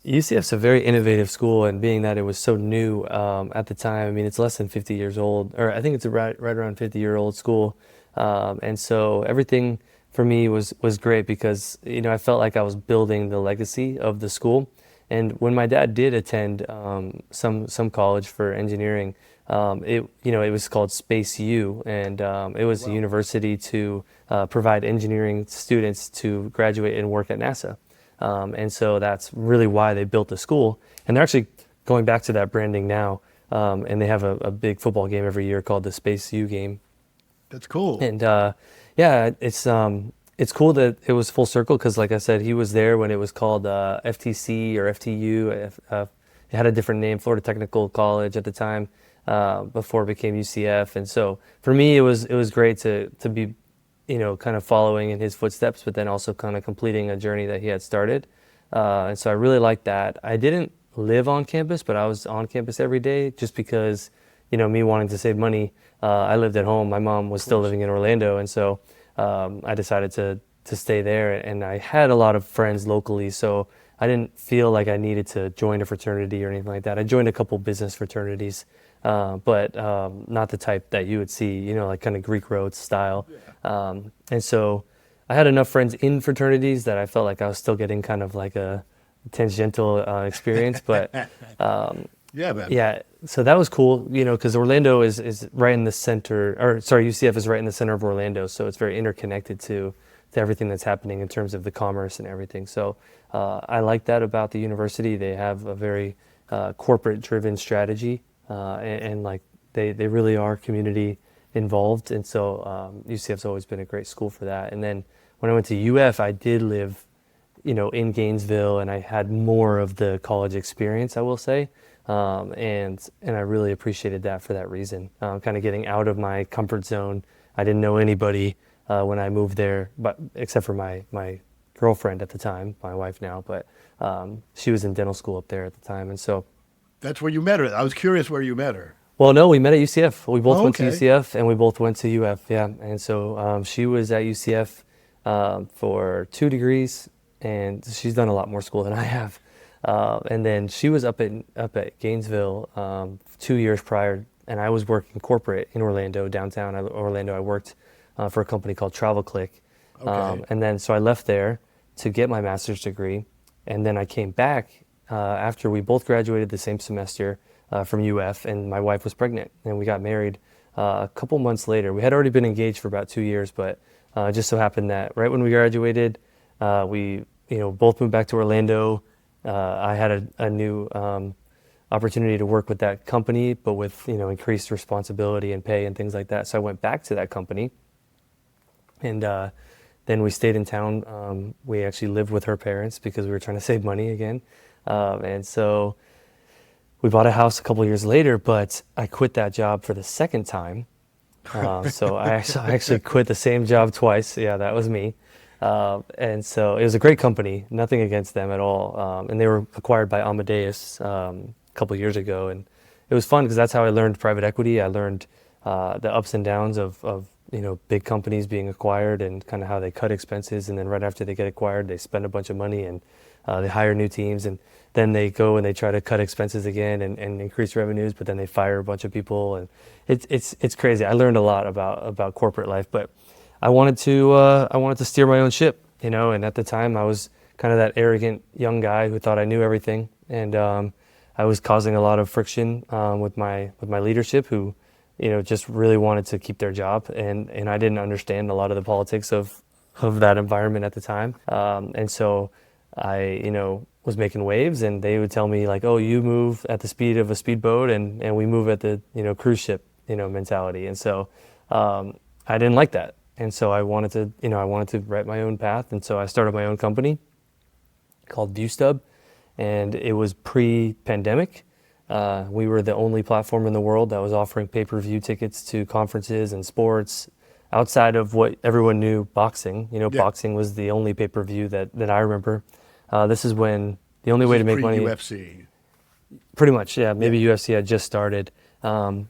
UCF's a very innovative school, and being that it was so new at the time, I mean, it's less than 50 years old, or I think it's right around 50-year-old school. And so everything for me was great because, I felt like I was building the legacy of the school. And when my dad did attend some college for engineering, it was called Space U, and it was a university to provide engineering students to graduate and work at NASA. And so that's really why they built the school. And they're actually going back to that branding now. And they have a big football game every year called the Space U game. That's cool. And yeah, it's cool that it was full circle because, like I said, he was there when it was called FTC or FTU. It had a different name, Florida Technical College at the time, before it became UCF. And so for me, it was great to be kind of following in his footsteps, but then also kind of completing a journey that he had started. And so I really liked that. I didn't live on campus, but I was on campus every day just because, me wanting to save money. I lived at home. My mom was still living in Orlando. And so I decided to stay there. And I had a lot of friends locally, so I didn't feel like I needed to join a fraternity or anything like that. I joined a couple business fraternities. But not the type that you would see, like kind of Greek road style. And so I had enough friends in fraternities that I felt like I was still getting kind of like a tangential experience. But Yeah, man. yeah, so that was cool, because Orlando is right in the center, or sorry, UCF is right in the center of Orlando. So it's very interconnected to everything that's happening in terms of the commerce and everything. So I like that about the university. They have a very corporate-driven strategy. And like they really are community involved, and so UCF's always been a great school for that. And then when I went to UF, I did live, in Gainesville, and I had more of the college experience, I will say, and I really appreciated that for that reason. Kind of getting out of my comfort zone. I didn't know anybody when I moved there, but except for my girlfriend at the time, my wife now, but she was in dental school up there at the time, and so. That's where you met her. I was curious where you met her. Well, no, we met at UCF. We both went to okay. UCF, and we both went to UF, yeah. And so she was at UCF for 2 degrees, and she's done a lot more school than I have. And then she was up at Gainesville 2 years prior, and I was working corporate in Orlando, downtown Orlando. I worked for a company called Travel Click. Okay. And then so I left there to get my master's degree, and then I came back after we both graduated the same semester from UF, and my wife was pregnant, and we got married a couple months later. We had already been engaged for about 2 years, but it just so happened that right when we graduated, we both moved back to Orlando. I had a new opportunity to work with that company, but with increased responsibility and pay and things like that. So I went back to that company, and then we stayed in town. We actually lived with her parents because we were trying to save money again, and so we bought a house a couple years later. But I quit that job for the second time. So I actually quit the same job twice. Yeah, that was me. And so it was a great company, nothing against them at all. And they were acquired by Amadeus a couple of years ago. And it was fun because that's how I learned private equity. I learned the ups and downs of big companies being acquired and kind of how they cut expenses. And then right after they get acquired, they spend a bunch of money and they hire new teams. And then they go and they try to cut expenses again and increase revenues, but then they fire a bunch of people. And it's crazy. I learned a lot about corporate life, but I wanted to steer my own ship, and at the time I was kind of that arrogant young guy who thought I knew everything, and I was causing a lot of friction with my leadership, who just really wanted to keep their job, and I didn't understand a lot of the politics of that environment at the time, and so I was making waves, and they would tell me like, oh, you move at the speed of a speedboat, and we move at the cruise ship mentality, and so I didn't like that. And so I wanted to write my own path. And so I started my own company called ViewStub, and it was pre-pandemic. We were the only platform in the world that was offering pay-per-view tickets to conferences and sports outside of what everyone knew, boxing. Boxing was the only pay-per-view that I remember. This is when the only way to make money. UFC. Pretty much, yeah. Maybe UFC had just started. Or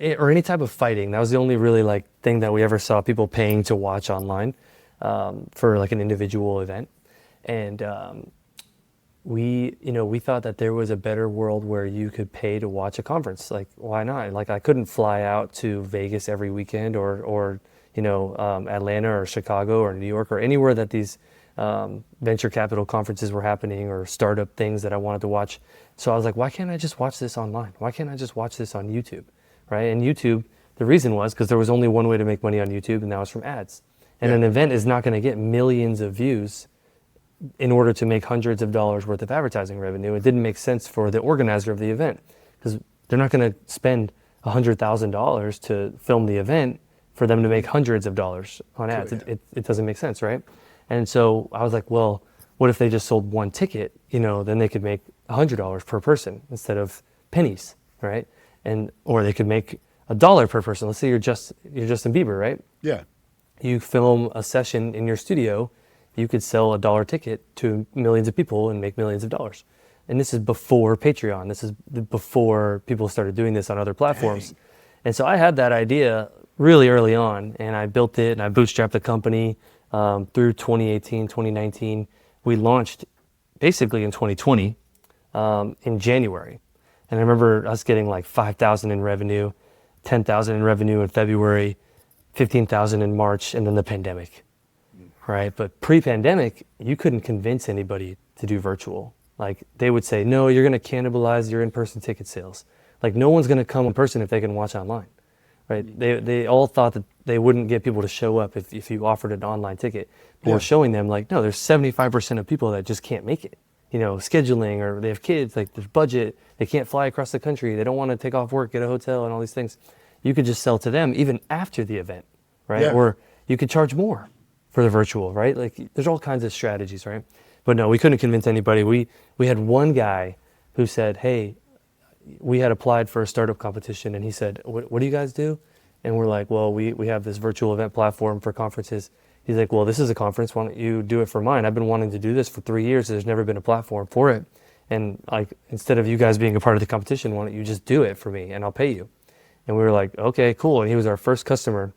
any type of fighting. That was the only really thing that we ever saw people paying to watch online for an individual event. And we thought that there was a better world where you could pay to watch a conference. Why not? I couldn't fly out to Vegas every weekend or Atlanta or Chicago or New York or anywhere that these venture capital conferences were happening or startup things that I wanted to watch. So I was like, why can't I just watch this online? Why can't I just watch this on YouTube, right? And YouTube, the reason was because there was only one way to make money on YouTube, and that was from ads. And an event is not going to get millions of views in order to make hundreds of dollars worth of advertising revenue. It didn't make sense for the organizer of the event because they're not going to spend $100,000 to film the event for them to make hundreds of dollars on ads. Cool, yeah. It doesn't make sense, right? And so I was like, well, what if they just sold one ticket? Then they could make $100 per person instead of pennies, right? Or they could make $1 per person. Let's say you're Justin Bieber, right? Yeah. You film a session in your studio, you could sell $1 ticket to millions of people and make millions of dollars. And this is before Patreon. This is before people started doing this on other platforms. Dang. And so I had that idea really early on, and I built it and I bootstrapped the company through 2018, 2019. We launched basically in 2020 in January. And I remember us getting like 5,000 in revenue, 10,000 in revenue in February, 15,000 in March, and then the pandemic, right? But pre-pandemic, you couldn't convince anybody to do virtual. Like they would say, no, you're going to cannibalize your in-person ticket sales. Like no one's going to come in person if they can watch online, right? They all thought that they wouldn't get people to show up if you offered an online ticket. But we're showing them like, no, there's 75% of people that just can't make it. Scheduling, or they have kids, like there's budget, they can't fly across the country, they don't want to take off work, get a hotel and all these things. You could just sell to them even after the event, right? Yeah. Or you could charge more for the virtual, right? Like there's all kinds of strategies, right? But no, we couldn't convince anybody. We had one guy who said, hey, we had applied for a startup competition, and he said, what do you guys do? And we're like, well, we have this virtual event platform for conferences. He's like, well, this is a conference. Why don't you do it for mine? I've been wanting to do this for 3 years. There's never been a platform for it. And like, instead of you guys being a part of the competition, why don't you just do it for me and I'll pay you? And we were like, okay, cool. And he was our first customer.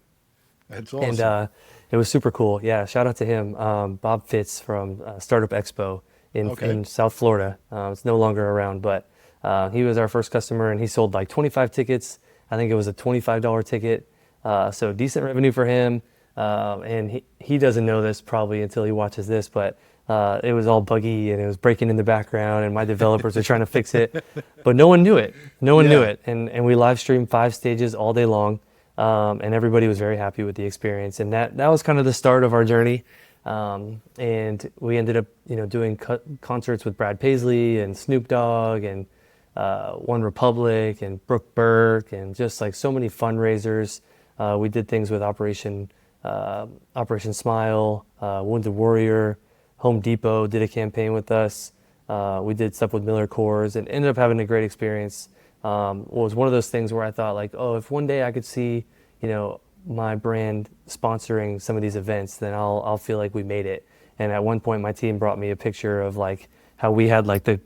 That's awesome. And it was super cool. Yeah, shout out to him. Bob Fitz from Startup Expo in South Florida. It's no longer around, but he was our first customer, and he sold like 25 tickets. I think it was a $25 ticket. So decent revenue for him. And he doesn't know this probably until he watches this, but it was all buggy and it was breaking in the background, and my developers are trying to fix it, but no one knew it. No one knew it. And we live streamed 5 stages all day long. And everybody was very happy with the experience. And that was kind of the start of our journey. And we ended up, doing concerts with Brad Paisley and Snoop Dogg and One Republic and Brooke Burke and just like so many fundraisers. We did things with Operation Smile, Wounded Warrior, Home Depot did a campaign with us. We did stuff with Miller Coors and ended up having a great experience. It was one of those things where I thought like, oh, if one day I could see, my brand sponsoring some of these events, then I'll feel like we made it. And at one point, my team brought me a picture of like how we had like the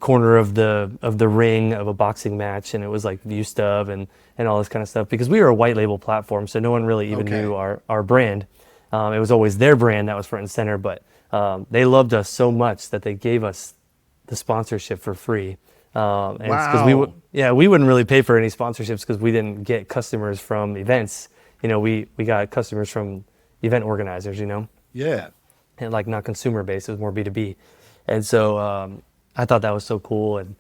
corner of the ring of a boxing match, and it was like View Stub and all this kind of stuff, because we were a white label platform, so no one really even knew our brand. It was always their brand that was front and center, but they loved us so much that they gave us the sponsorship for free. And because we wouldn't really pay for any sponsorships because we didn't get customers from events. We got customers from event organizers, Yeah. and like not consumer based, it was more B2B. And so I thought that was so cool. And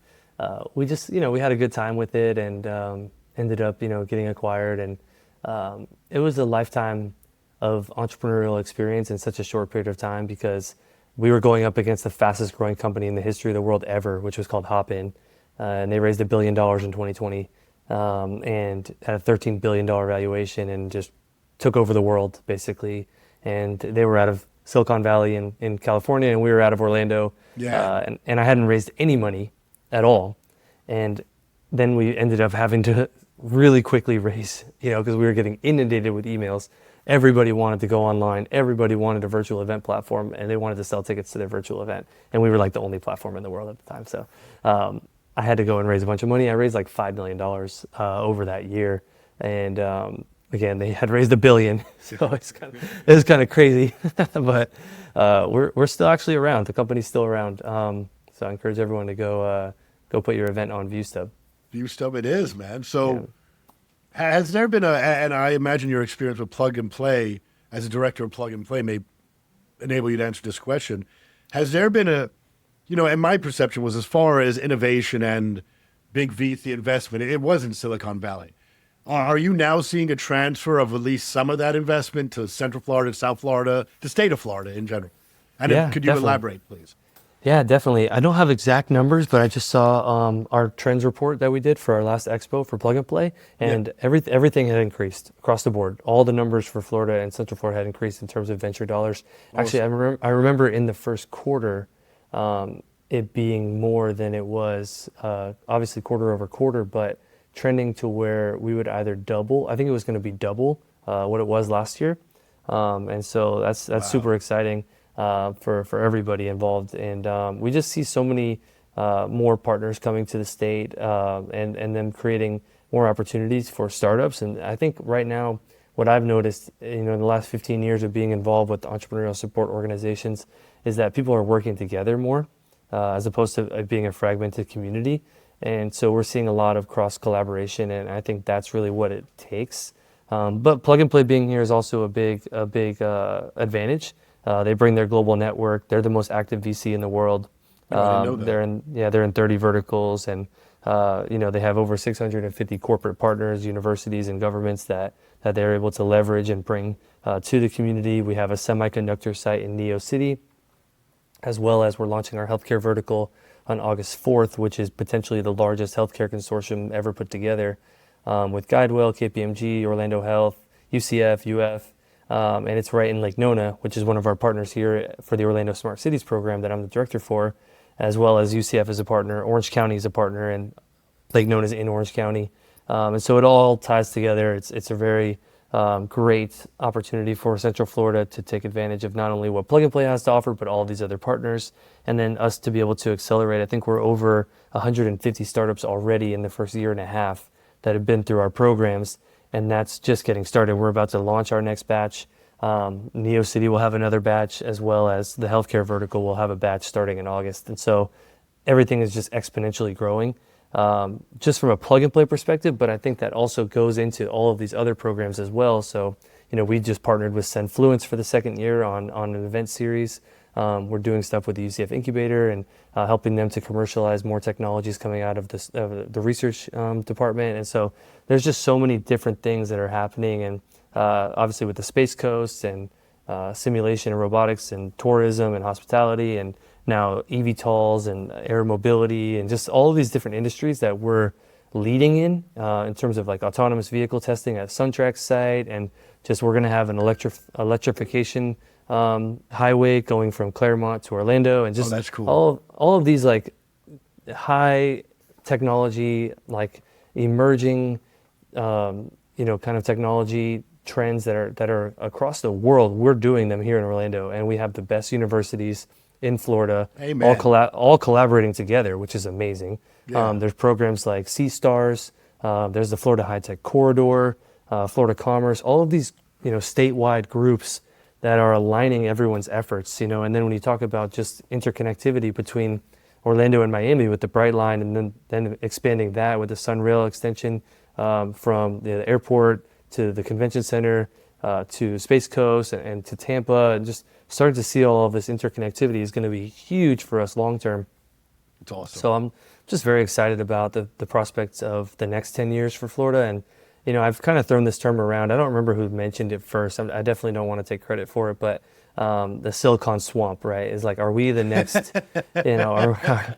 we just, we had a good time with it, and ended up, getting acquired. And it was a lifetime of entrepreneurial experience in such a short period of time, because we were going up against the fastest growing company in the history of the world ever, which was called Hopin. And they raised $1 billion in 2020 and had a $13 billion valuation, and just took over the world basically. And they were out of Silicon Valley in California, and we were out of Orlando. Yeah. And I hadn't raised any money at all. And then we ended up having to really quickly raise, because we were getting inundated with emails. Everybody wanted to go online. Everybody wanted a virtual event platform, and they wanted to sell tickets to their virtual event. And we were like the only platform in the world at the time. So I had to go and raise a bunch of money. I raised like $5 million over that year. And again, they had raised $1 billion. So it was kind of crazy. But we're still actually around. The company's still around. So I encourage everyone to go put your event on ViewStub. ViewStub it is, man. So has there been and I imagine your experience with Plug and Play as a director of Plug and Play may enable you to answer this question. Has there been and my perception was, as far as innovation and big VC investment, it was in Silicon Valley. Are you now seeing a transfer of at least some of that investment to Central Florida, South Florida, the state of Florida in general? And could you definitely elaborate, please? Yeah, definitely. I don't have exact numbers, but I just saw our trends report that we did for our last expo for Plug and Play, and everything had increased across the board. All the numbers for Florida and Central Florida had increased in terms of venture dollars. Actually, I remember in the first quarter, it being more than it was, obviously quarter over quarter, but trending to where we would either double. I think it was going to be double what it was last year, and so that's super exciting. For everybody involved, and we just see so many more partners coming to the state, and them creating more opportunities for startups. And I think right now, what I've noticed, in the last 15 years of being involved with entrepreneurial support organizations, is that people are working together more, as opposed to being a fragmented community. And so we're seeing a lot of cross collaboration, and I think that's really what it takes. But Plug and Play being here is also a big advantage. They bring their global network. They're the most active VC in the world. I didn't know that. They're in 30 verticals, and they have over 650 corporate partners, universities, and governments that they're able to leverage and bring to the community. We have a semiconductor site in Neo City, as well as we're launching our healthcare vertical on August 4th, which is potentially the largest healthcare consortium ever put together, with Guidewell, KPMG, Orlando Health, UCF, UF. And it's right in Lake Nona, which is one of our partners here for the Orlando Smart Cities program that I'm the director for, as well as UCF is a partner, Orange County is a partner, and Lake Nona is in Orange County. And so it all ties together. It's a very great opportunity for Central Florida to take advantage of not only what Plug and Play has to offer, but all of these other partners, and then us to be able to accelerate. I think we're over 150 startups already in the first year and a half that have been through our programs. And that's just getting started. We're about to launch our next batch. Neo City will have another batch, as well as the healthcare vertical will have a batch starting in August. And so everything is just exponentially growing, just from a plug and play perspective. But I think that also goes into all of these other programs as well. So, we just partnered with Senfluence for the second year on an event series. We're doing stuff with the UCF incubator and helping them to commercialize more technologies coming out of the research department. And so there's just so many different things that are happening. And obviously with the Space Coast and simulation and robotics and tourism and hospitality, and now eVTOLs and air mobility, and just all of these different industries that we're leading in terms of like autonomous vehicle testing at Suntrack's site, and just we're going to have an electrification highway going from Claremont to Orlando, and just that's cool. all of these like high technology, like emerging, kind of technology trends that are across the world. We're doing them here in Orlando, and we have the best universities in Florida, Amen. all collaborating together, which is amazing. Yeah. There's programs like Sea-Stars, there's the Florida High Tech Corridor, Florida Commerce, all of these, statewide groups that are aligning everyone's efforts, and then when you talk about just interconnectivity between Orlando and Miami with the Bright Line, and then expanding that with the Sunrail extension from the airport to the convention center to Space Coast and to Tampa, and just starting to see all of this interconnectivity is going to be huge for us long term. It's awesome. So I'm just very excited about the prospects of the next 10 years for Florida. And, I've kind of thrown this term around. I don't remember who mentioned it first. I definitely don't want to take credit for it, but the Silicon Swamp, right, is like, are we the next, is that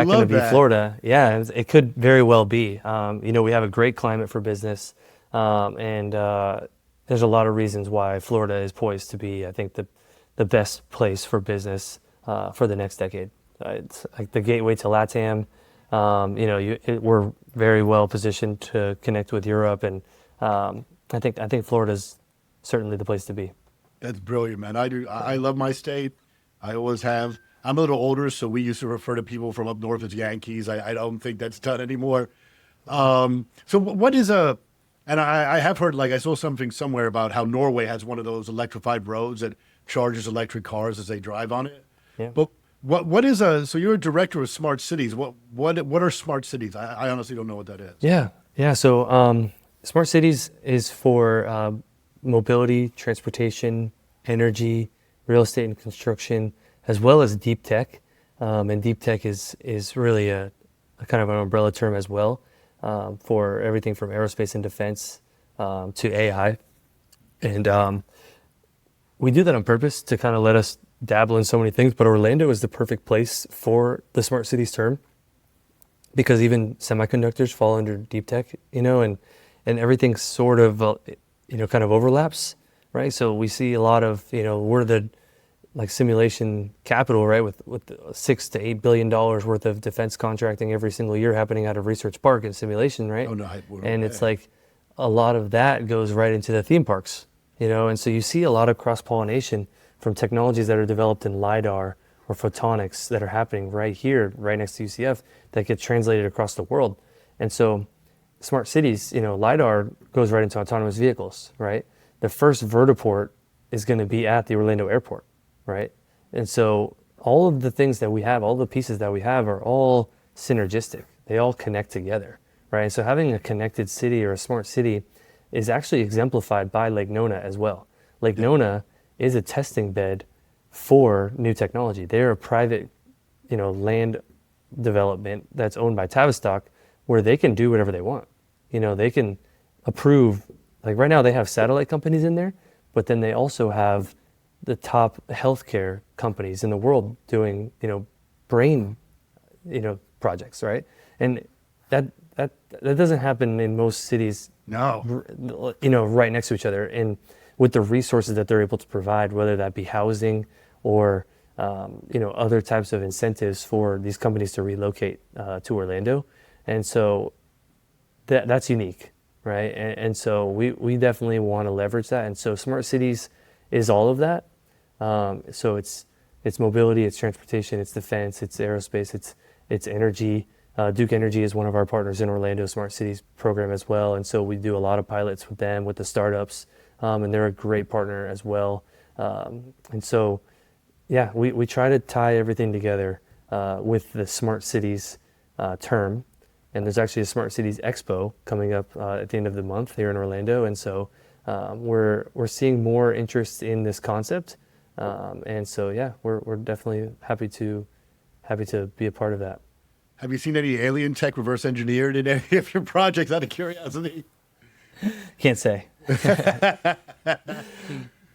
going to be that. Florida? Yeah, it could very well be. We have a great climate for business, and there's a lot of reasons why Florida is poised to be, I think, the best place for business for the next decade. It's like the gateway to LATAM. We're very well positioned to connect with Europe, and I think Florida's certainly the place to be. That's brilliant, man. I love my state. I always have. I'm a little older, so we used to refer to people from up north as Yankees. I don't think that's done anymore. So what is and I have heard, like I saw something somewhere about how Norway has one of those electrified roads that charges electric cars as they drive on it. Yeah. But what is so you're a director of smart cities. What are smart cities? I honestly don't know what that is. Yeah. So smart cities is for mobility, transportation, energy, real estate and construction, as well as deep tech. And deep tech is really a kind of an umbrella term as well, for everything from aerospace and defense to AI. And we do that on purpose to kind of let us dabble in so many things, but Orlando is the perfect place for the smart cities term, because even semiconductors fall under deep tech, and everything sort of, kind of overlaps, right? So we see a lot of, we're the like simulation capital, right? With $6 to $8 billion worth of defense contracting every single year happening out of Research Park and simulation, right? Oh, no, and it's like a lot of that goes right into the theme parks, and so you see a lot of cross-pollination from technologies that are developed in LiDAR or photonics that are happening right here, right next to UCF, that get translated across the world. And so smart cities, LiDAR goes right into autonomous vehicles, right? The first vertiport is going to be at the Orlando airport, right? And so all of the things that we have, all the pieces that we have are all synergistic. They all connect together, right? And so having a connected city or a smart city is actually exemplified by Lake Nona as well. Lake Nona is a testing bed for new technology. They're a private, land development that's owned by Tavistock, where they can do whatever they want. They can approve, like right now they have satellite companies in there, but then they also have the top healthcare companies in the world doing, brain, projects, right? And that doesn't happen in most cities. No. Right next to each other, and with the resources that they're able to provide, whether that be housing or other types of incentives for these companies to relocate to Orlando. And so that's unique, right? And so we definitely want to leverage that. And so smart cities is all of that. So it's mobility, it's transportation, it's defense, it's aerospace, it's energy. Duke Energy is one of our partners in Orlando Smart Cities program as well. And so we do a lot of pilots with them, with the startups, and they're a great partner as well. And so, yeah, we try to tie everything together with the Smart Cities term. And there's actually a Smart Cities Expo coming up at the end of the month here in Orlando. And so we're seeing more interest in this concept. And so, yeah, we're definitely happy to be a part of that. Have you seen any alien tech reverse engineered in any of your projects, out of curiosity? Can't say.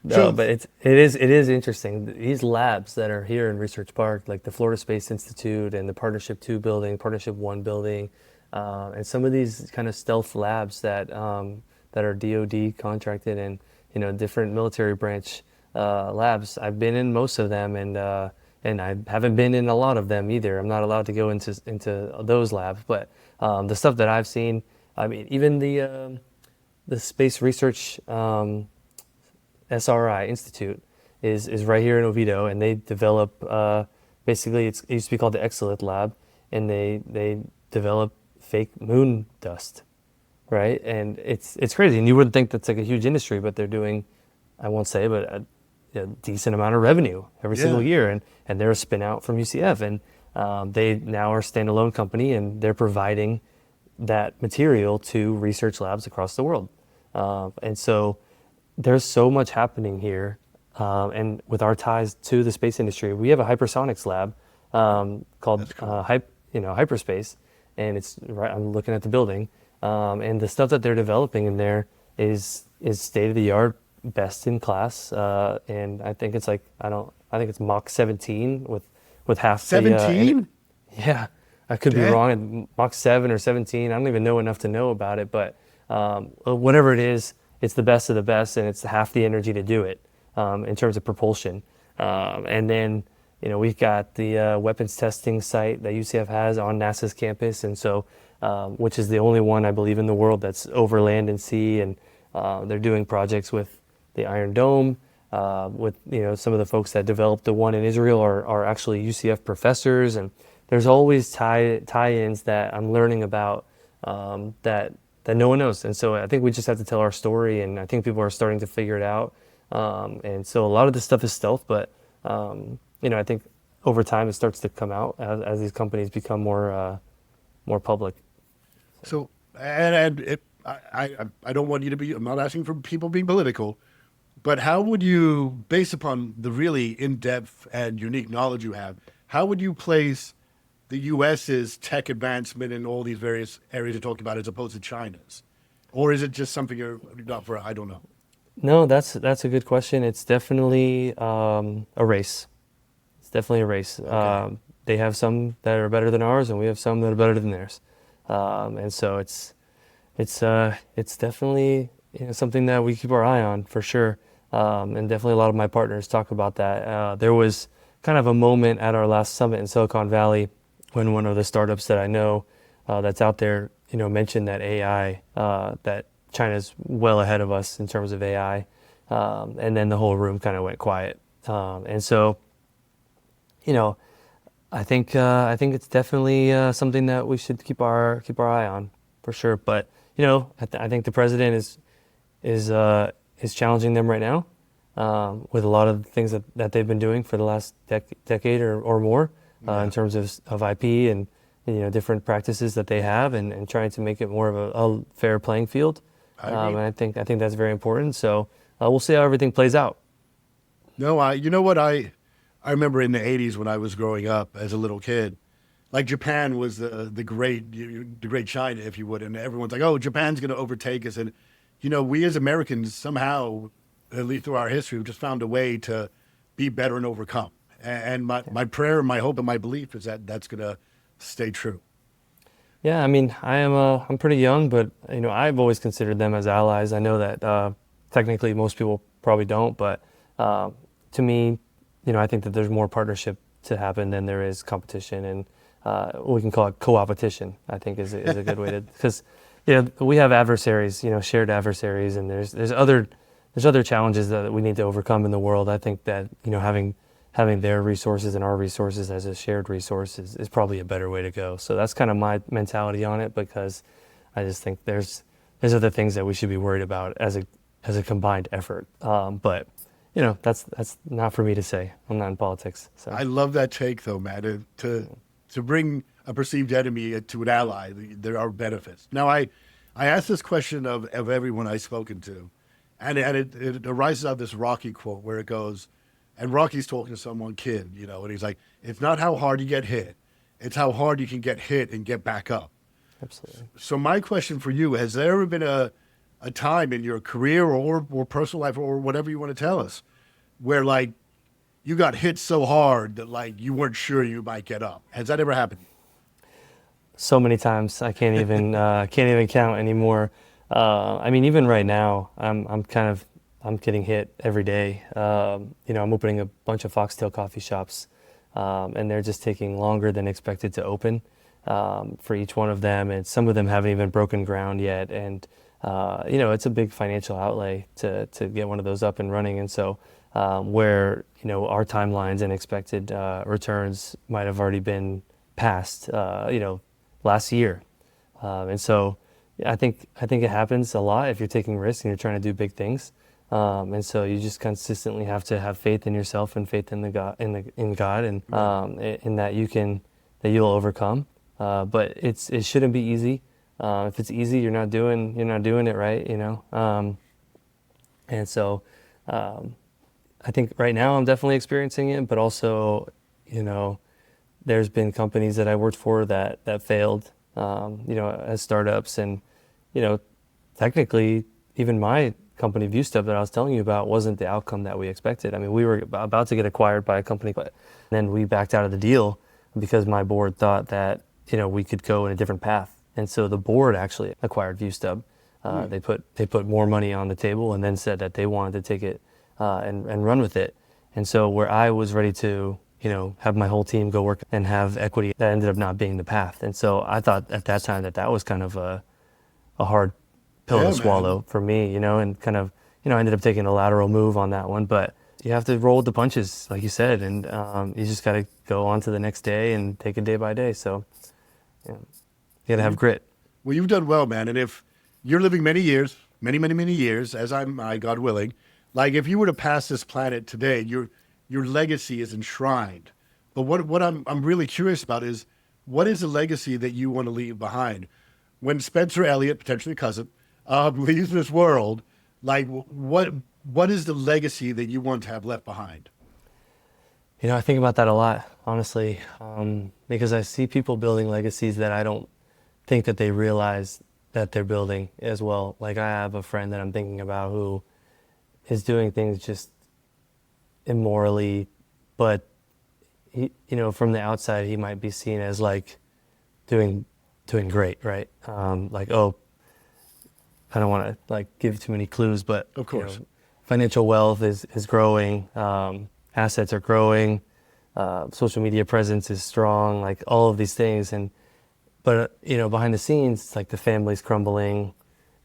No, So but it is interesting. These labs that are here in Research Park, like the Florida Space Institute and the Partnership 2 building, Partnership 1 building, and some of these kind of stealth labs that are DoD contracted and different military branch labs. I've been in most of them, and I haven't been in a lot of them either. I'm not allowed to go into those labs, but the stuff that I've seen, I mean, even the Space Research. SRI Institute is right here in Oviedo, and they develop basically it used to be called the Exolith Lab, and they develop fake moon dust, right? And it's crazy, and you wouldn't think that's like a huge industry, but they're doing, I won't say, but a decent amount of revenue every single yeah, year, and they're a spin out from UCF, and they now are a standalone company, and they're providing that material to research labs across the world, and so there's so much happening here, and with our ties to the space industry, we have a hypersonics lab called that's cool. Hyperspace, and it's right. I'm looking at the building, and the stuff that they're developing in there is state of the art, best in class, and I think it's like I think it's Mach 17 with half the 17? yeah, I could be Damn. wrong. Mach 7 or 17. I don't even know enough to know about it, but whatever it is, it's the best of the best, and it's half the energy to do it in terms of propulsion. And then, we've got the weapons testing site that UCF has on NASA's campus, and so which is the only one I believe in the world that's over land and sea, and they're doing projects with the Iron Dome. With some of the folks that developed the one in Israel are actually UCF professors, and there's always tie-ins that I'm learning about that no one knows. And so I think we just have to tell our story, and I think people are starting to figure it out. And so a lot of this stuff is stealth, but I think over time it starts to come out as these companies become more public. So, I don't want you to be, I'm not asking for people being political, but how would you, based upon the really in-depth and unique knowledge you have, how would you place the U.S.'s tech advancement in all these various areas you talked about as opposed to China's? Or is it just something you're not for, I don't know. No, that's a good question. It's definitely a race. It's definitely a race. Okay. They have some that are better than ours, and we have some that are better than theirs. And so it's definitely something that we keep our eye on for sure. And definitely a lot of my partners talk about that. There was kind of a moment at our last summit in Silicon Valley when one of the startups that I know that's out there, mentioned that AI, that China's well ahead of us in terms of AI, and then the whole room kind of went quiet. And so, I think it's definitely something that we should keep our eye on for sure. But I think the president is challenging them right now with a lot of the things that they've been doing for the last decade or more in terms of IP and different practices that they have, and trying to make it more of a fair playing field. I agree. And I think that's very important. So we'll see how everything plays out. No, you know what, I remember in the 80s when I was growing up as a little kid, like Japan was the great China, if you would, and everyone's like, oh, Japan's going to overtake us. And, we as Americans somehow, at least through our history, have just found a way to be better and overcome. And my prayer, my hope, and my belief is that that's going to stay true. Yeah, I mean, I'm pretty young, but I've always considered them as allies. I know that technically most people probably don't, but to me, I think that there's more partnership to happen than there is competition, and we can call it co-opetition. I think is a good way to, because we have adversaries, shared adversaries, and there's other challenges that we need to overcome in the world. I think that having their resources and our resources as a shared resource is probably a better way to go. So that's kind of my mentality on it, because I just think there's other things that we should be worried about as a combined effort. But that's not for me to say. I'm not in politics. So I love that take, though, Matt. To bring a perceived enemy to an ally, there are benefits. Now, I asked this question of everyone I've spoken to, and it arises out of this Rocky quote where it goes, and Rocky's talking to someone, kid, and he's like, it's not how hard you get hit, it's how hard you can get hit and get back up. absolutely. So my question for you, has there ever been a a time in your career or personal life or whatever you want to tell us where like you got hit so hard that like you weren't sure you might get up? Has that ever happened? So many times I can't even count anymore. I mean, even right now, I'm getting hit every day. I'm opening a bunch of foxtail coffee shops, and they're just taking longer than expected to open for each one of them, and some of them haven't even broken ground yet. And it's a big financial outlay to get one of those up and running. And so where our timelines and expected returns might have already been passed, last year. And so I think it happens a lot if you're taking risks and you're trying to do big things. And so you just consistently have to have faith in yourself and faith in God, in God, and in that you'll overcome. But it shouldn't be easy. If it's easy, you're not doing it right, And so I think right now I'm definitely experiencing it, but also, there's been companies that I worked for that failed, as startups, and technically even my company ViewStep that I was telling you about wasn't the outcome that we expected. I mean, we were about to get acquired by a company, but then we backed out of the deal because my board thought that we could go in a different path, and so the board actually acquired ViewStep. They put more money on the table and then said that they wanted to take it and run with it. And so where I was ready to have my whole team go work and have equity, that ended up not being the path. And so I thought at that time that was kind of a hard pill to swallow for me, and kind of, I ended up taking a lateral move on that one, but you have to roll with the punches, like you said, and you just got to go on to the next day and take it day by day. So you got to have grit. Well, you've done well, man. And if you're living many years, many, many, many years, as am I, God willing, like if you were to pass this planet today, your legacy is enshrined. But what I'm really curious about is, what is the legacy that you want to leave behind? When Spencer Elliott, potentially cousin, leaves this world, like what is the legacy that you want to have left behind? I think about that a lot, honestly, because I see people building legacies that I don't think that they realize that they're building as well. Like I have a friend that I'm thinking about who is doing things just immorally, but he, from the outside, he might be seen as like doing great, right? Like, oh, I don't want to like give too many clues, but of course, financial wealth is growing, assets are growing, social media presence is strong, like all of these things. But behind the scenes, it's like the family's crumbling,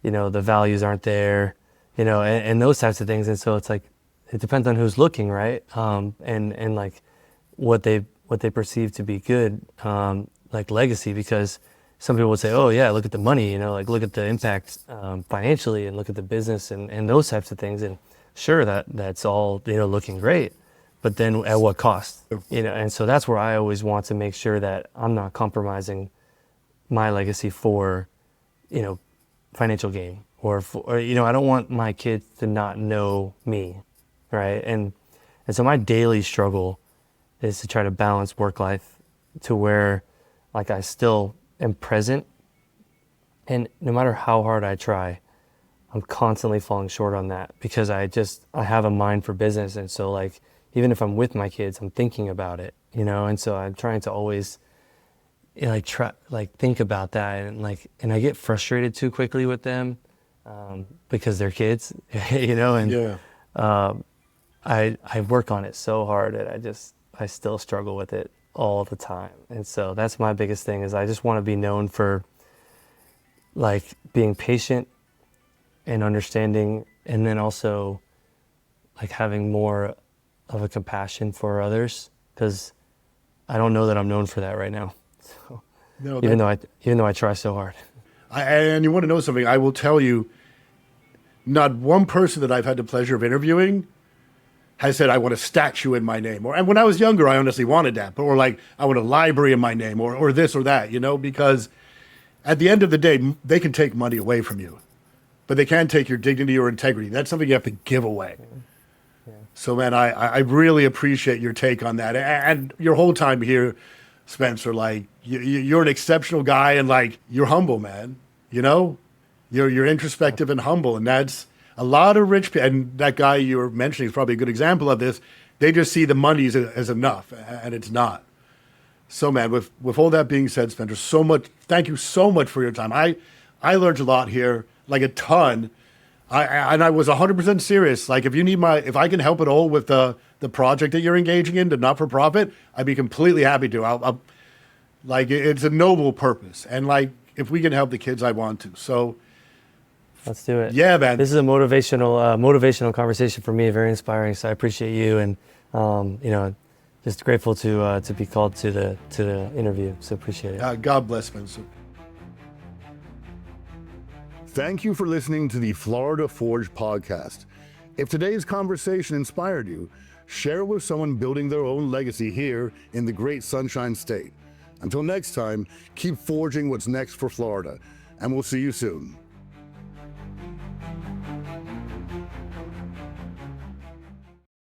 the values aren't there, and those types of things. And so it's like, it depends on who's looking, right? And like what they perceive to be good, like legacy, because some people would say, oh yeah, look at the money, like look at the impact financially, and look at the business and those types of things. And sure, that's all, looking great, but then at what cost? And so that's where I always want to make sure that I'm not compromising my legacy for, financial gain, or I don't want my kids to not know me, right? And so my daily struggle is to try to balance work life to where like I still am present, and no matter how hard I try, I'm constantly falling short on that, because I have a mind for business. And so like, even if I'm with my kids, I'm thinking about it, and so I'm trying to always think about that, and I get frustrated too quickly with them, because they're kids, and I work on it so hard that I still struggle with it all the time. And so that's my biggest thing, is I just want to be known for like being patient and understanding, and then also like having more of a compassion for others, because I don't know that I'm known for that right now. So, no, even though I try so hard. And you want to know something? I will tell you, not one person that I've had the pleasure of interviewing has said, I want a statue in my name. And when I was younger, I honestly wanted that. Or like, I want a library in my name, or this or that, because at the end of the day, they can take money away from you, but they can't take your dignity or integrity. That's something you have to give away. Yeah. So, man, I really appreciate your take on that. And your whole time here, Spencer, like, you're an exceptional guy, and like, you're humble, man. You're introspective and humble, and that's a lot of rich people. And that guy you were mentioning is probably a good example of this. They just see the money as enough, and it's not. So, man, with all that being said, Spencer, thank you so much for your time. I learned a lot here, like a ton. I was 100% serious. Like, if I can help at all with the project that you're engaging in, the not-for-profit, I'd be completely happy to. It's a noble purpose, and like, if we can help the kids, I want to. So, let's do it. Yeah, man. This is a motivational conversation for me, very inspiring. So I appreciate you, and just grateful to be called to the interview. So appreciate it. God bless, Spencer. Thank you for listening to the Florida Forge podcast. If today's conversation inspired you, share it with someone building their own legacy here in the great Sunshine State. Until next time, keep forging what's next for Florida, and we'll see you soon.